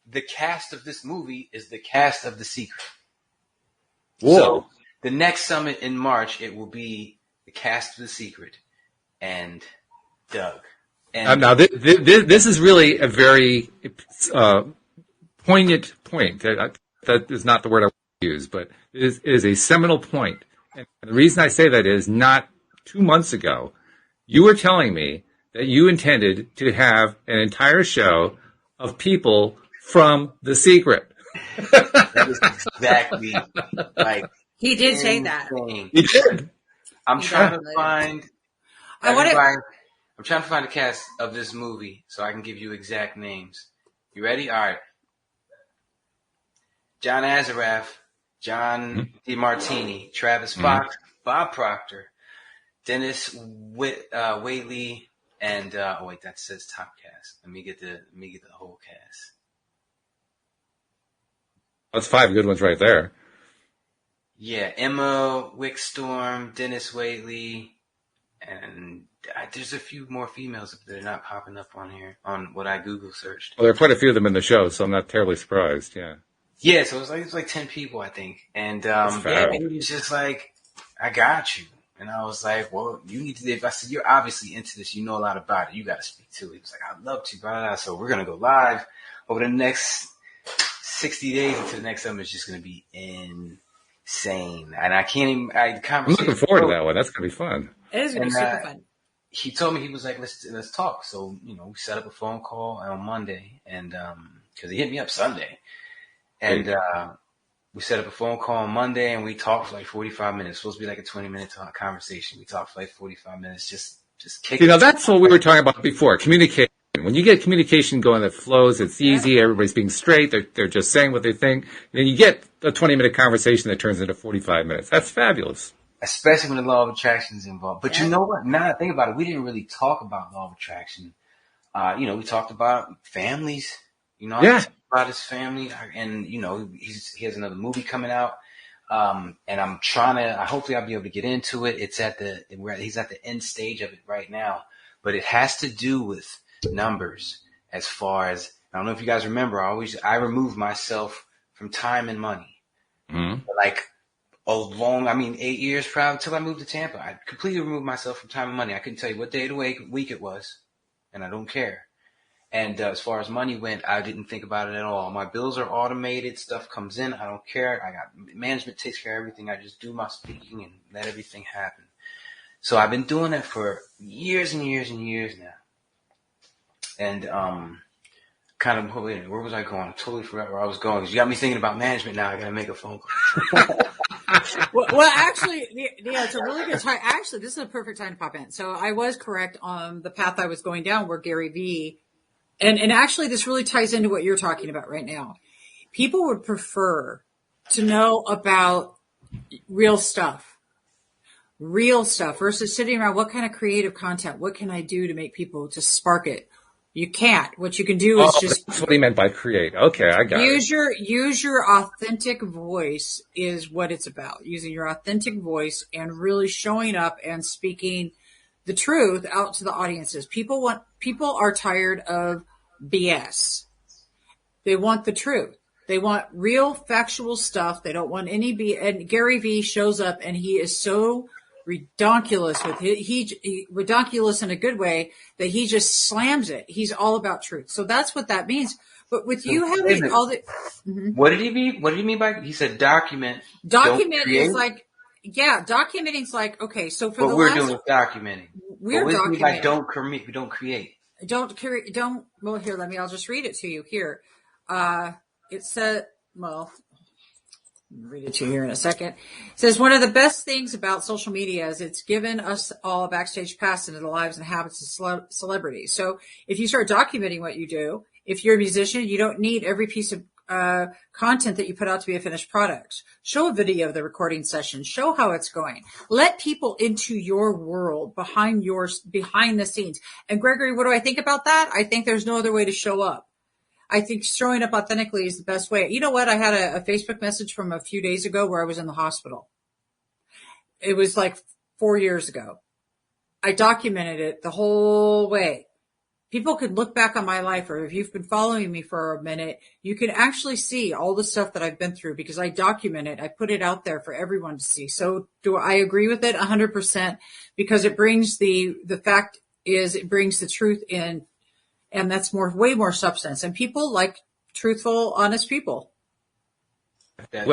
The cast of this movie is the cast of The Secret. Whoa. So the next summit in March, it will be the cast of The Secret and Doug. And now, this is really a very poignant point. That is not the word I want to use, but it is a seminal point. And the reason I say that is not 2 months ago, you were telling me that you intended to have an entire show of people from The Secret. That is exactly like he did say that. He did. I'm trying to find the cast of this movie so I can give you exact names. You ready? All right. John Azaraf, John DeMartini, Travis Fox, Bob Proctor, Dennis Whaley, and that says top cast. Let me get the whole cast. That's 5 good ones right there. Yeah, Emma Wickstorm, Dennis Whaley, and there's a few more females that are not popping up on here on what I Google searched. Well, there are quite a few of them in the show, so I'm not terribly surprised. Yeah. Yeah, so it was like 10 people, I think, and he was just like, "I got you," and I was like, "Well, you need to." I said, "You're obviously into this. You know a lot about it. You got to speak to it." He was like, "I'd love to." Blah, blah, blah. So we're gonna go live over the next 60 days until the next summer is just going to be insane. And I can't even, I'm looking forward to that one. That's going to be fun. It is going to be super fun. He told me, he was like, let's talk. So, we set up a phone call on Monday and, cause he hit me up Sunday and, we set up a phone call on Monday and we talked for like 45 minutes. It's supposed to be like a 20-minute conversation. We talked for like 45 minutes, just kicking. That's what we were talking about before. Communication. When you get communication going that flows, it's easy. Everybody's being straight. They're just saying what they think. Then you get a 20-minute conversation that turns into 45 minutes. That's fabulous. especially when the law of attraction is involved. But Yeah. you know what? Now that I think about it, we didn't really talk about law of attraction. We talked about families. I Yeah. talked about his family, and he has another movie coming out. And I'm trying to. Hopefully, I'll be able to get into it. He's at the end stage of it right now, but it has to do with numbers. As far as, I don't know if you guys remember, I removed myself from time and money. Mm-hmm. Like 8 years probably until I moved to Tampa. I completely removed myself from time and money. I couldn't tell you what day of the week it was, and I don't care. And as far as money went, I didn't think about it at all. My bills are automated. Stuff comes in. I don't care. I got management takes care of everything. I just do my speaking and let everything happen. So I've been doing that for years and years and years now. And where was I going? I totally forgot where I was going. 'Cause you got me thinking about management now. I got to make a phone call. Well, actually, yeah, it's a really good time. Actually, this is a perfect time to pop in. So I was correct on the path I was going down, where Gary Vee, and actually this really ties into what you're talking about right now. People would prefer to know about real stuff versus sitting around, what kind of creative content, what can I do to make people, to spark it? You can't. What you can do is just, that's what he meant by create. Okay, I got it. Use your authentic voice is what it's about. Using your authentic voice and really showing up and speaking the truth out to the audiences. People are tired of BS. They want the truth. They want real factual stuff. They don't want any BS. And Gary Vee shows up and he is so redonkulous with it. He redonkulous in a good way that he just slams it. He's all about truth. So that's what that means. But with you having all the, What did he mean? What did he mean by? He said document. Document is like, yeah, documenting is like, okay. So for what the we're last, doing is documenting. we're what documenting. Like documenting. don't create. Well, here, I'll just read it to you here. It said, well, I'll read it to you here in a second. It says, one of the best things about social media is it's given us all a backstage pass into the lives and habits of celebrities. So if you start documenting what you do, if you're a musician, you don't need every piece of content that you put out to be a finished product. Show a video of the recording session. Show how it's going. Let people into your world behind the scenes. And Gregory, what do I think about that? I think there's no other way to show up. I think showing up authentically is the best way. You know what? I had a Facebook message from a few days ago where I was in the hospital. It was like 4 years ago. I documented it the whole way. People could look back on my life, or if you've been following me for a minute, you can actually see all the stuff that I've been through because I document it. I put it out there for everyone to see. So do I agree with it 100%? Because it brings the brings the truth in. And that's way more substance. And people like truthful, honest people. When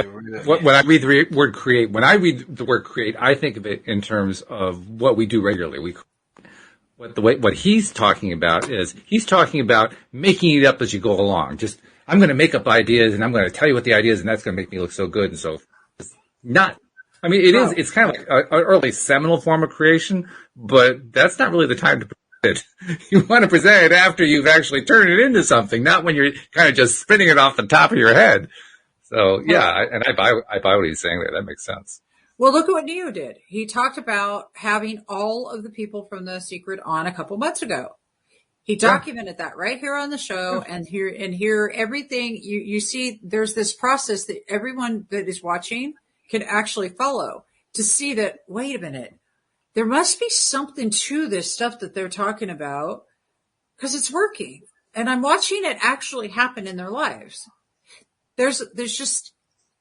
I read the word create, I think of it in terms of what we do regularly. What he's talking about is he's talking about making it up as you go along. Just, I'm going to make up ideas and I'm going to tell you what the idea is and that's going to make me look so good. And so it's it's kind of like an early seminal form of creation, but that's not really the time to present it. You want to present it after you've actually turned it into something, not when you're kind of just spinning it off the top of your head. So yeah, I buy what he's saying there. That makes sense. Well, look at what Neo did. He talked about having all of the people from The Secret on a couple months ago. He documented that right here on the show, and here everything you see. There's this process that everyone that is watching can actually follow to see that. Wait a minute, there must be something to this stuff that they're talking about because it's working, and I'm watching it actually happen in their lives. There's just.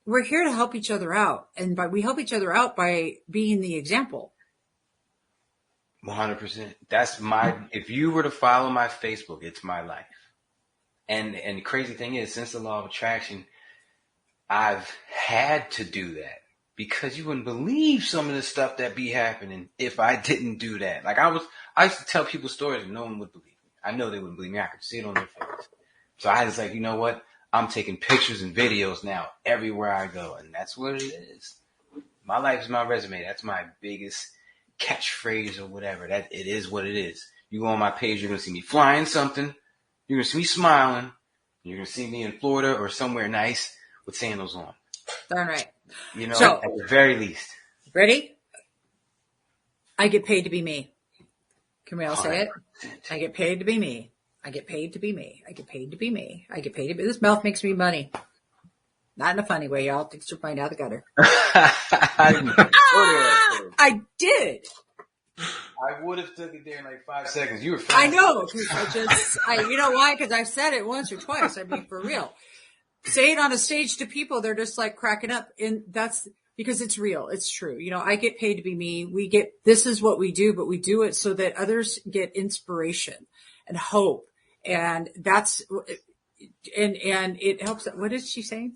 We're here to help each other out, and we help each other out by being the example. 100%. If you were to follow my Facebook, it's my life. And the crazy thing is, since the law of attraction, I've had to do that because you wouldn't believe some of the stuff that be happening if I didn't do that. Like I used to tell people stories and no one would believe me. I know they wouldn't believe me. I could see it on their face. So I was like, you know what? I'm taking pictures and videos now everywhere I go. And that's what it is. My life is my resume. That's my biggest catchphrase or whatever. That it is what it is. You go on my page, you're going to see me flying something. You're going to see me smiling. You're going to see me in Florida or somewhere nice with sandals on. Darn right. So, at the very least. Ready? I get paid to be me. Can we all say it? I get paid to be me. I get paid to be me. I get paid to be me. I get paid to be. This mouth makes me money. Not in a funny way, y'all. Things are flying out the gutter. I did. I would have took it there in like 5 seconds. You were fast. I know, because you know why? Because I've said it once or twice. I mean, for real. Say it on a stage to people, they're just like cracking up. And that's because it's real. It's true. You know, I get paid to be me. This is what we do, but we do it so that others get inspiration and hope. And that's, and it helps. What is she saying?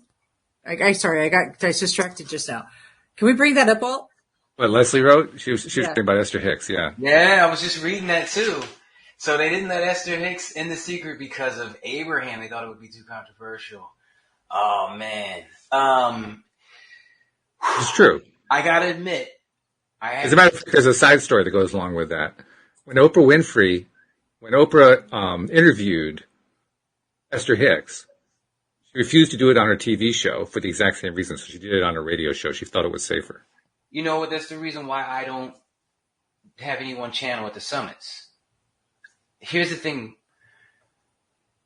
Sorry, I got distracted just now. Can we bring that up, Walt? What Leslie wrote? She was talking about Esther Hicks, yeah. Yeah, I was just reading that too. So they didn't let Esther Hicks in the secret because of Abraham. They thought it would be too controversial. Oh man. It's true. I gotta admit. As a matter of fact, there's a side story that goes along with that. When Oprah interviewed Esther Hicks, she refused to do it on her TV show for the exact same reason. So she did it on her radio show. She thought it was safer. You know what? That's the reason why I don't have any one channel at the summits. Here's the thing.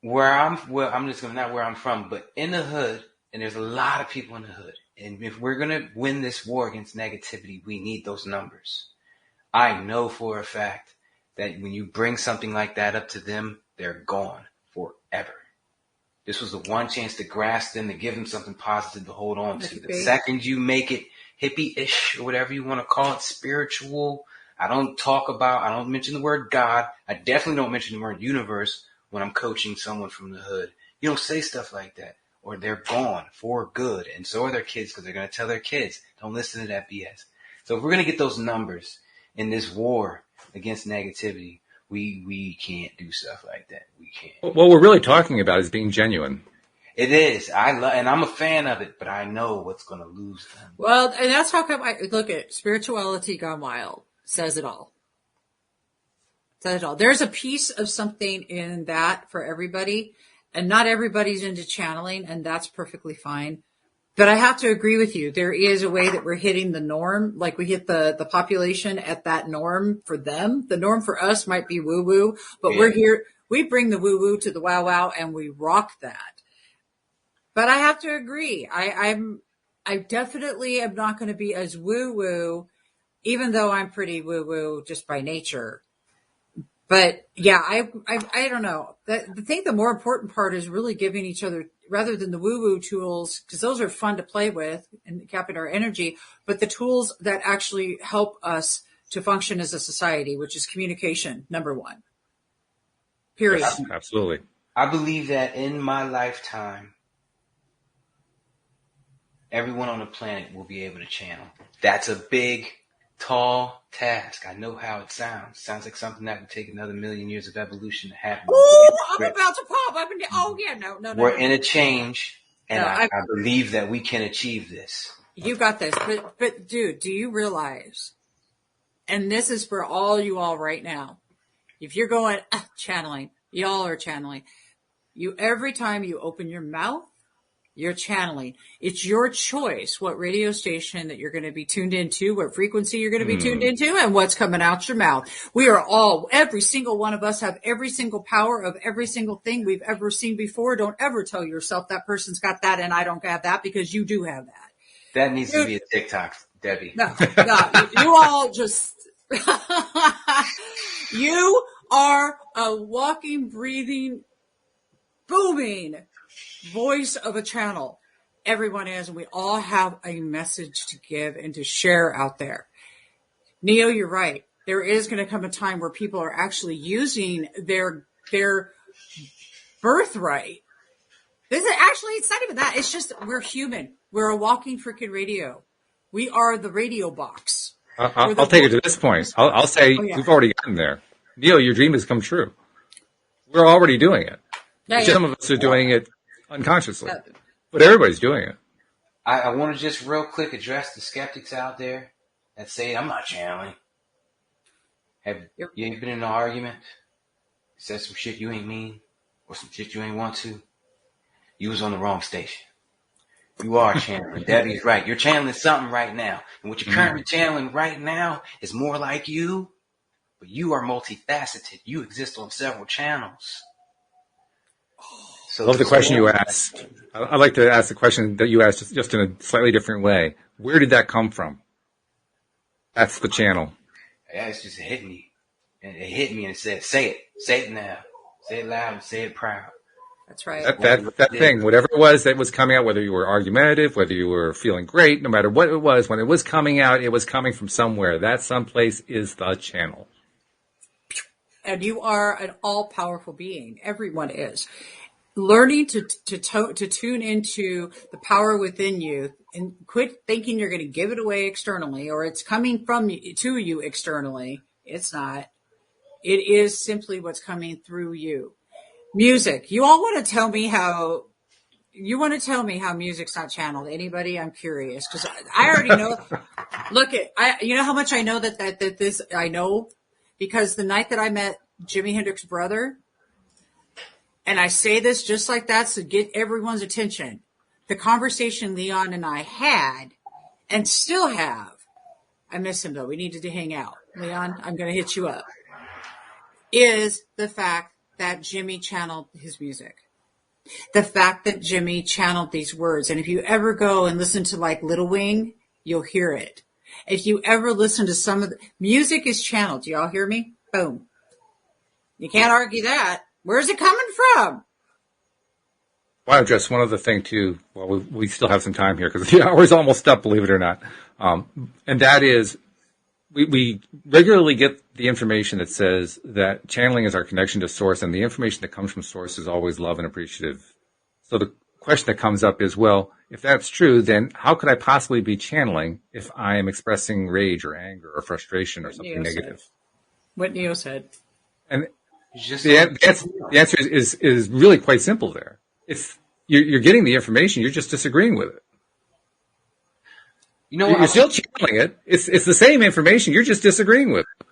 Not where I'm from, but in the hood, and there's a lot of people in the hood. And if we're going to win this war against negativity, we need those numbers. I know for a fact that when you bring something like that up to them, they're gone forever. This was the one chance to grasp them, to give them something positive to hold on to. The second you make it hippie-ish or whatever you want to call it, spiritual, I don't mention the word God. I definitely don't mention the word universe when I'm coaching someone from the hood. You don't say stuff like that, or they're gone for good. And so are their kids, because they're going to tell their kids, don't listen to that BS. So if we're going to get those numbers in this war against negativity, we can't do stuff like that. We can't. What we're really talking about is being genuine. It is. And I'm a fan of it, but I know what's going to lose them. Well, and that's how come I look at Spirituality Gone Wild. Says it all. Says it all. There's a piece of something in that for everybody, and not everybody's into channeling, and that's perfectly fine. But I have to agree with you. There is a way that we're hitting the norm. Like we hit the population at that norm for them. The norm for us might be woo woo, but We're here. We bring the woo woo to the wow wow, and we rock that. But I have to agree. I definitely am not going to be as woo woo, even though I'm pretty woo woo just by nature. But yeah, I don't know. I think the more important part is really giving each other, rather than the woo-woo tools, because those are fun to play with and capping our energy, but the tools that actually help us to function as a society, which is communication, number one. Period. Yes, absolutely. I believe that in my lifetime, everyone on the planet will be able to channel. That's a big, tall task. I know how it sounds. Sounds like something that would take another million years of evolution to happen. Oh, I'm about to pop. No. We're in a change, and I believe that we can achieve this. You got this. But dude, do you realize, and this is for all you all right now, if you're going channeling, y'all are channeling. Every time you open your mouth, you're channeling. It's your choice what radio station that you're going to be tuned into, what frequency you're going to be tuned into, and what's coming out your mouth. We are every single one of us have every single power of every single thing we've ever seen before. Don't ever tell yourself that person's got that and I don't have that, because you do have that. That needs to be a TikTok, Debbie. No, you all just, you are a walking, breathing, booming voice of a channel. Everyone is, and we all have a message to give and to share out there. Neo, you're right. There is going to come a time where people are actually using their birthright. It's not even that. It's just we're human. We're a walking freaking radio. We are the radio box. I'll take it to this point. I'll say we've already gotten there. Neo, your dream has come true. We're already doing it. Some of us are doing it unconsciously, but everybody's doing it. I want to just real quick address the skeptics out there that say I'm not channeling. Have you ain't been in an argument, said some shit you ain't mean, or some shit you ain't want to? You was on the wrong station. You are channeling. Debbie's right. You're channeling something right now. And what you're currently channeling right now is more like you, but you are multifaceted. You exist on several channels. I love the question you asked. I'd like to ask the question that you asked just in a slightly different way. Where did that come from? That's the channel. Yeah, it's just hit me. And it hit me and it said, say it. Say it now. Say it loud and say it proud. That's right. That thing, whatever it was that was coming out, whether you were argumentative, whether you were feeling great, no matter what it was, when it was coming out, it was coming from somewhere. That someplace is the channel. And you are an all-powerful being. Everyone is. Learning to tune into the power within you and quit thinking you're going to give it away externally or it's coming from you, to you externally. It's not. It is simply what's coming through you. Music. You all want to tell me how music's not channeled. Anybody? I'm curious because I already know. Look, you know how much I know that this I know because the night that I met Jimi Hendrix's brother, and I say this just like that to get everyone's attention. The conversation Leon and I had and still have. I miss him though. We needed to hang out. Leon, I'm going to hit you up. Is the fact that Jimmy channeled his music. The fact that Jimmy channeled these words. And if you ever go and listen to like Little Wing, you'll hear it. If you ever listen to some of the music is channeled. Do y'all hear me? Boom. You can't argue that. Where's it coming from? Well, just one other thing too. Well, we still have some time here because the hour's almost up, believe it or not. And that is, we regularly get the information that says that channeling is our connection to source, and the information that comes from source is always love and appreciative. So the question that comes up is, well, if that's true, then how could I possibly be channeling if I am expressing rage or anger or frustration or something negative? What Neo said. And the answer is really quite simple there. It's you're getting the information, you're just disagreeing with it. You know what? You're still channeling it. It's the same information, you're just disagreeing with it.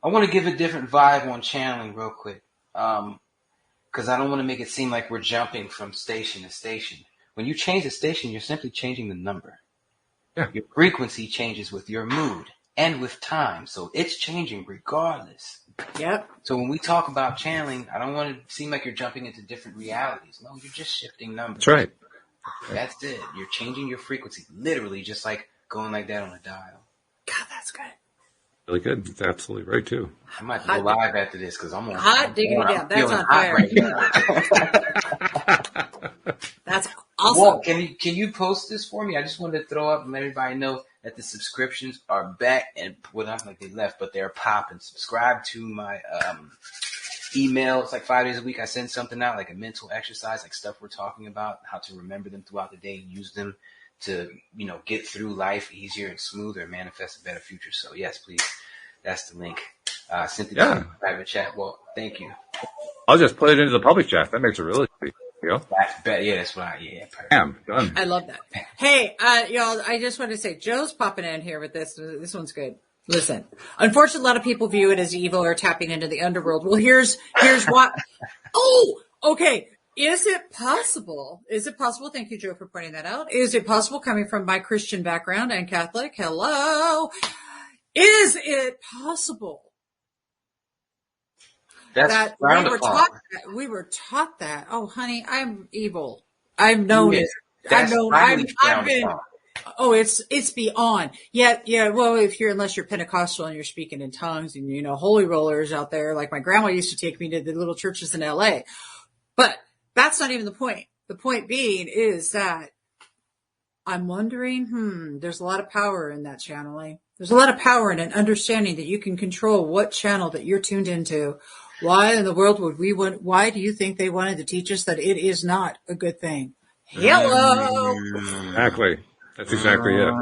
I want to give a different vibe on channeling real quick. Because I don't want to make it seem like we're jumping from station to station. When you change the station, you're simply changing the number. Yeah. Your frequency changes with your mood and with time. So it's changing regardless. Yep. So when we talk about channeling, I don't want it to seem like you're jumping into different realities. No, you're just shifting numbers. That's right. That's it. You're changing your frequency, literally just like going like that on a dial. God, that's good. Really good. It's absolutely right too. I might go live after this because I'm on hot digging it down. That's on fire. That's awesome. Walt, can you post this for me? I just wanted to throw up and let everybody know that the subscriptions are back and not like they left, but they're popping. Subscribe to my email. It's like 5 days a week. I send something out, like a mental exercise, like stuff we're talking about, how to remember them throughout the day and use them to, get through life easier and smoother and manifest a better future. So yes, please. That's the link. Sent it to the private chat. Well, thank you. I'll just put it into the public chat. That makes it really easy. That's what perfect. Done. I love that. Hey, y'all, I just want to say Joe's popping in here with this. This one's good. Listen, unfortunately, a lot of people view it as evil or tapping into the underworld. Well, here's what. Oh, okay. Is it possible? Thank you, Joe, for pointing that out. Is it possible, coming from my Christian background and Catholic? Hello. Is it possible that we were taught that? Oh, honey, I'm evil. I've known it. I've been. Oh, it's beyond. Yeah. Well, unless you're Pentecostal and you're speaking in tongues and, holy rollers out there, like my grandma used to take me to the little churches in LA. But that's not even the point. The point being is that I'm wondering, there's a lot of power in that channeling. There's a lot of power in an understanding that you can control what channel that you're tuned into. Why in the world why do you think they wanted to teach us that it is not a good thing? Hello. Exactly. That's exactly it.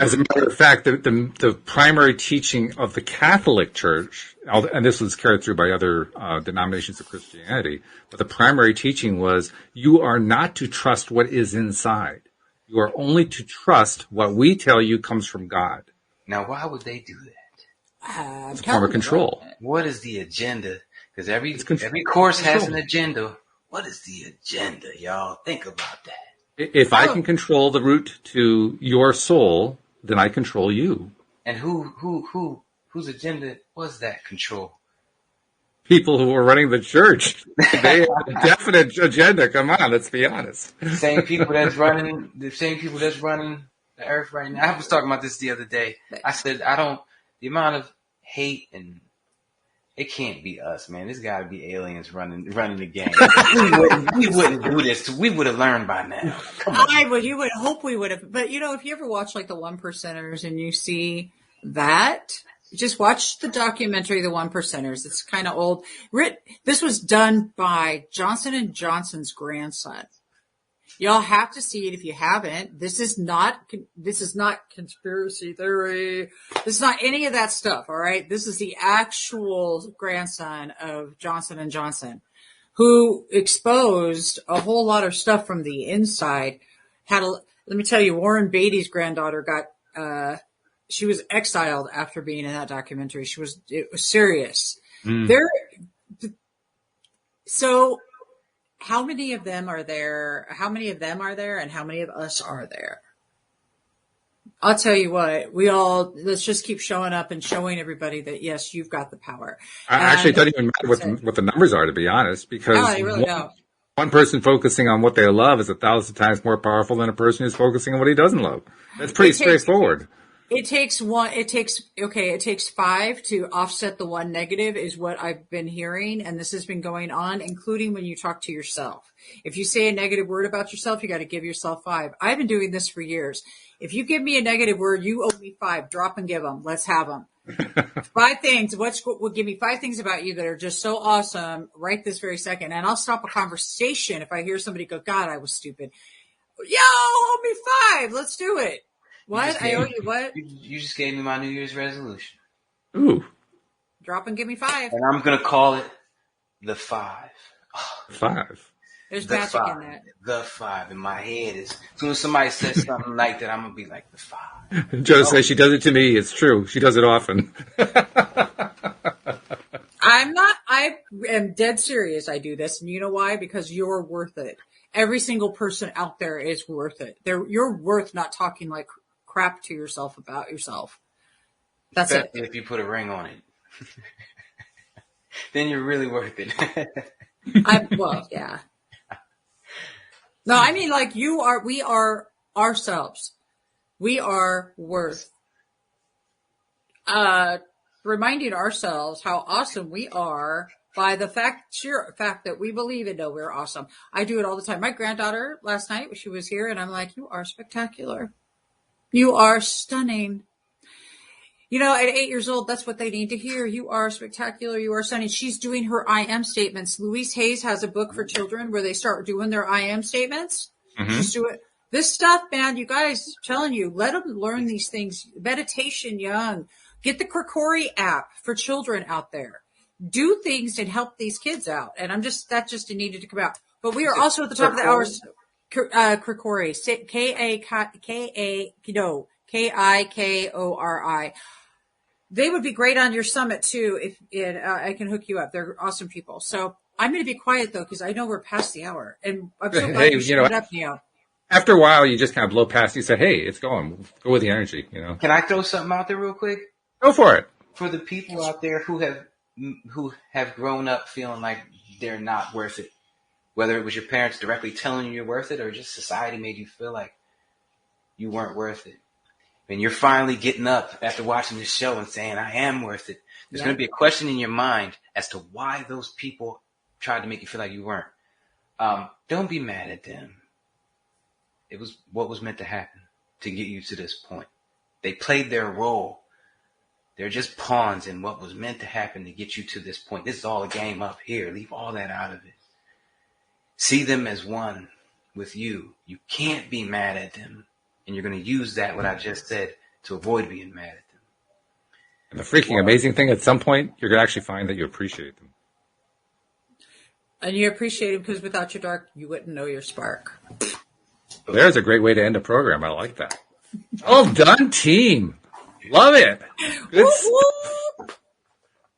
As a matter of fact, the primary teaching of the Catholic Church, and this was carried through by other denominations of Christianity, but the primary teaching was you are not to trust what is inside. You are only to trust what we tell you comes from God. Now, why would they do that? It's a form of control. What is the agenda? Because every course has an agenda. What is the agenda, y'all? Think about that. If I can control the route to your soul, then I control you. And whose agenda was that control? People who were running the church. They had a definite agenda. Come on, let's be honest. The same people that's running the earth right now. I was talking about this the other day. I said, the amount of hate, and it can't be us, man. There's got to be aliens running the game. we wouldn't do this. We would have learned by now. Come on. You would hope we would have. But, if you ever watch like the One Percenters and you see that, just watch the documentary, The One Percenters. It's kind of old. This was done by Johnson & Johnson's grandson. Y'all have to see it if you haven't. This is not conspiracy theory. This is not any of that stuff. All right. This is the actual grandson of Johnson & Johnson, who exposed a whole lot of stuff from the inside. Let me tell you, Warren Beatty's granddaughter she was exiled after being in that documentary. It was serious. So how many of them are there? How many of them are there? And how many of us are there? I'll tell you what, let's just keep showing up and showing everybody that, yes, you've got the power. Actually, it doesn't even matter what the numbers are, to be honest, because one person focusing on what they love is 1,000 times more powerful than a person who's focusing on what he doesn't love. That's pretty straightforward. It takes 5 to offset the one negative is what I've been hearing. And this has been going on, including when you talk to yourself. If you say a negative word about yourself, you got to give yourself 5. I've been doing this for years. If you give me a negative word, you owe me 5. Drop and give them. Let's have them. 5 things. Give me 5 things about you that are just so awesome right this very second. And I'll stop a conversation if I hear somebody go, God, I was stupid. Yo, owe me 5. Let's do it. What? I owe you what? You just gave me my New Year's resolution. Ooh. Drop and give me 5. And I'm going to call it the 5. 5. There's magic in that. The 5 in my head is, as soon as somebody says something like that, I'm going to be like the 5. Joe says she does it to me. It's true. She does it often. I am dead serious. I do this. And you know why? Because you're worth it. Every single person out there is worth it. You're worth not talking like crap to yourself about yourself. That's it. If you put a ring on it, then you're really worth it. Yeah. No, I mean, like we are ourselves. We are worth reminding ourselves how awesome we are by the sheer fact that we believe and know we're awesome. I do it all the time. My granddaughter last night, she was here, and I'm like, you are spectacular. You are stunning. At 8 years old, that's what they need to hear. You are spectacular. You are stunning. She's doing her I am statements. Louise Hayes has a book for children where they start doing their I am statements. Mm-hmm. She's doing this stuff, man. You guys, I'm telling you, let them learn these things. Meditation young. Get the Krikori app for children out there. Do things and help these kids out. And that just needed to come out. But we are also at the top of the hour. Krikori, Kikori. They would be great on your summit too. I can hook you up. They're awesome people. So I'm going to be quiet though, because I know we're past the hour, and I'm so glad you showed up, Neil. After a while, you just kind of blow past. You say, "Hey, it's going. Go with the energy." Can I throw something out there real quick? Go for it. For the people out there who have grown up feeling like they're not worth it. Whether it was your parents directly telling you you're worth it, or just society made you feel like you weren't worth it. And you're finally getting up after watching this show and saying, I am worth it. There's going to be a question in your mind as to why those people tried to make you feel like you weren't. Don't be mad at them. It was what was meant to happen to get you to this point. They played their role. They're just pawns in what was meant to happen to get you to this point. This is all a game up here. Leave all that out of it. See them as one with you. You can't be mad at them. And you're going to use what I just said to avoid being mad at them. And the freaking amazing thing, at some point, you're going to actually find that you appreciate them. And you appreciate them because without your dark, you wouldn't know your spark. There's a great way to end a program. I like that. Well done, team. Love it. Good stuff.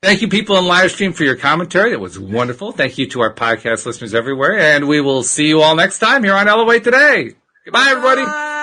Thank you, people on live stream, for your commentary. It was wonderful. Thank you to our podcast listeners everywhere. And we will see you all next time here on Elevate Today. Goodbye, everybody. Bye.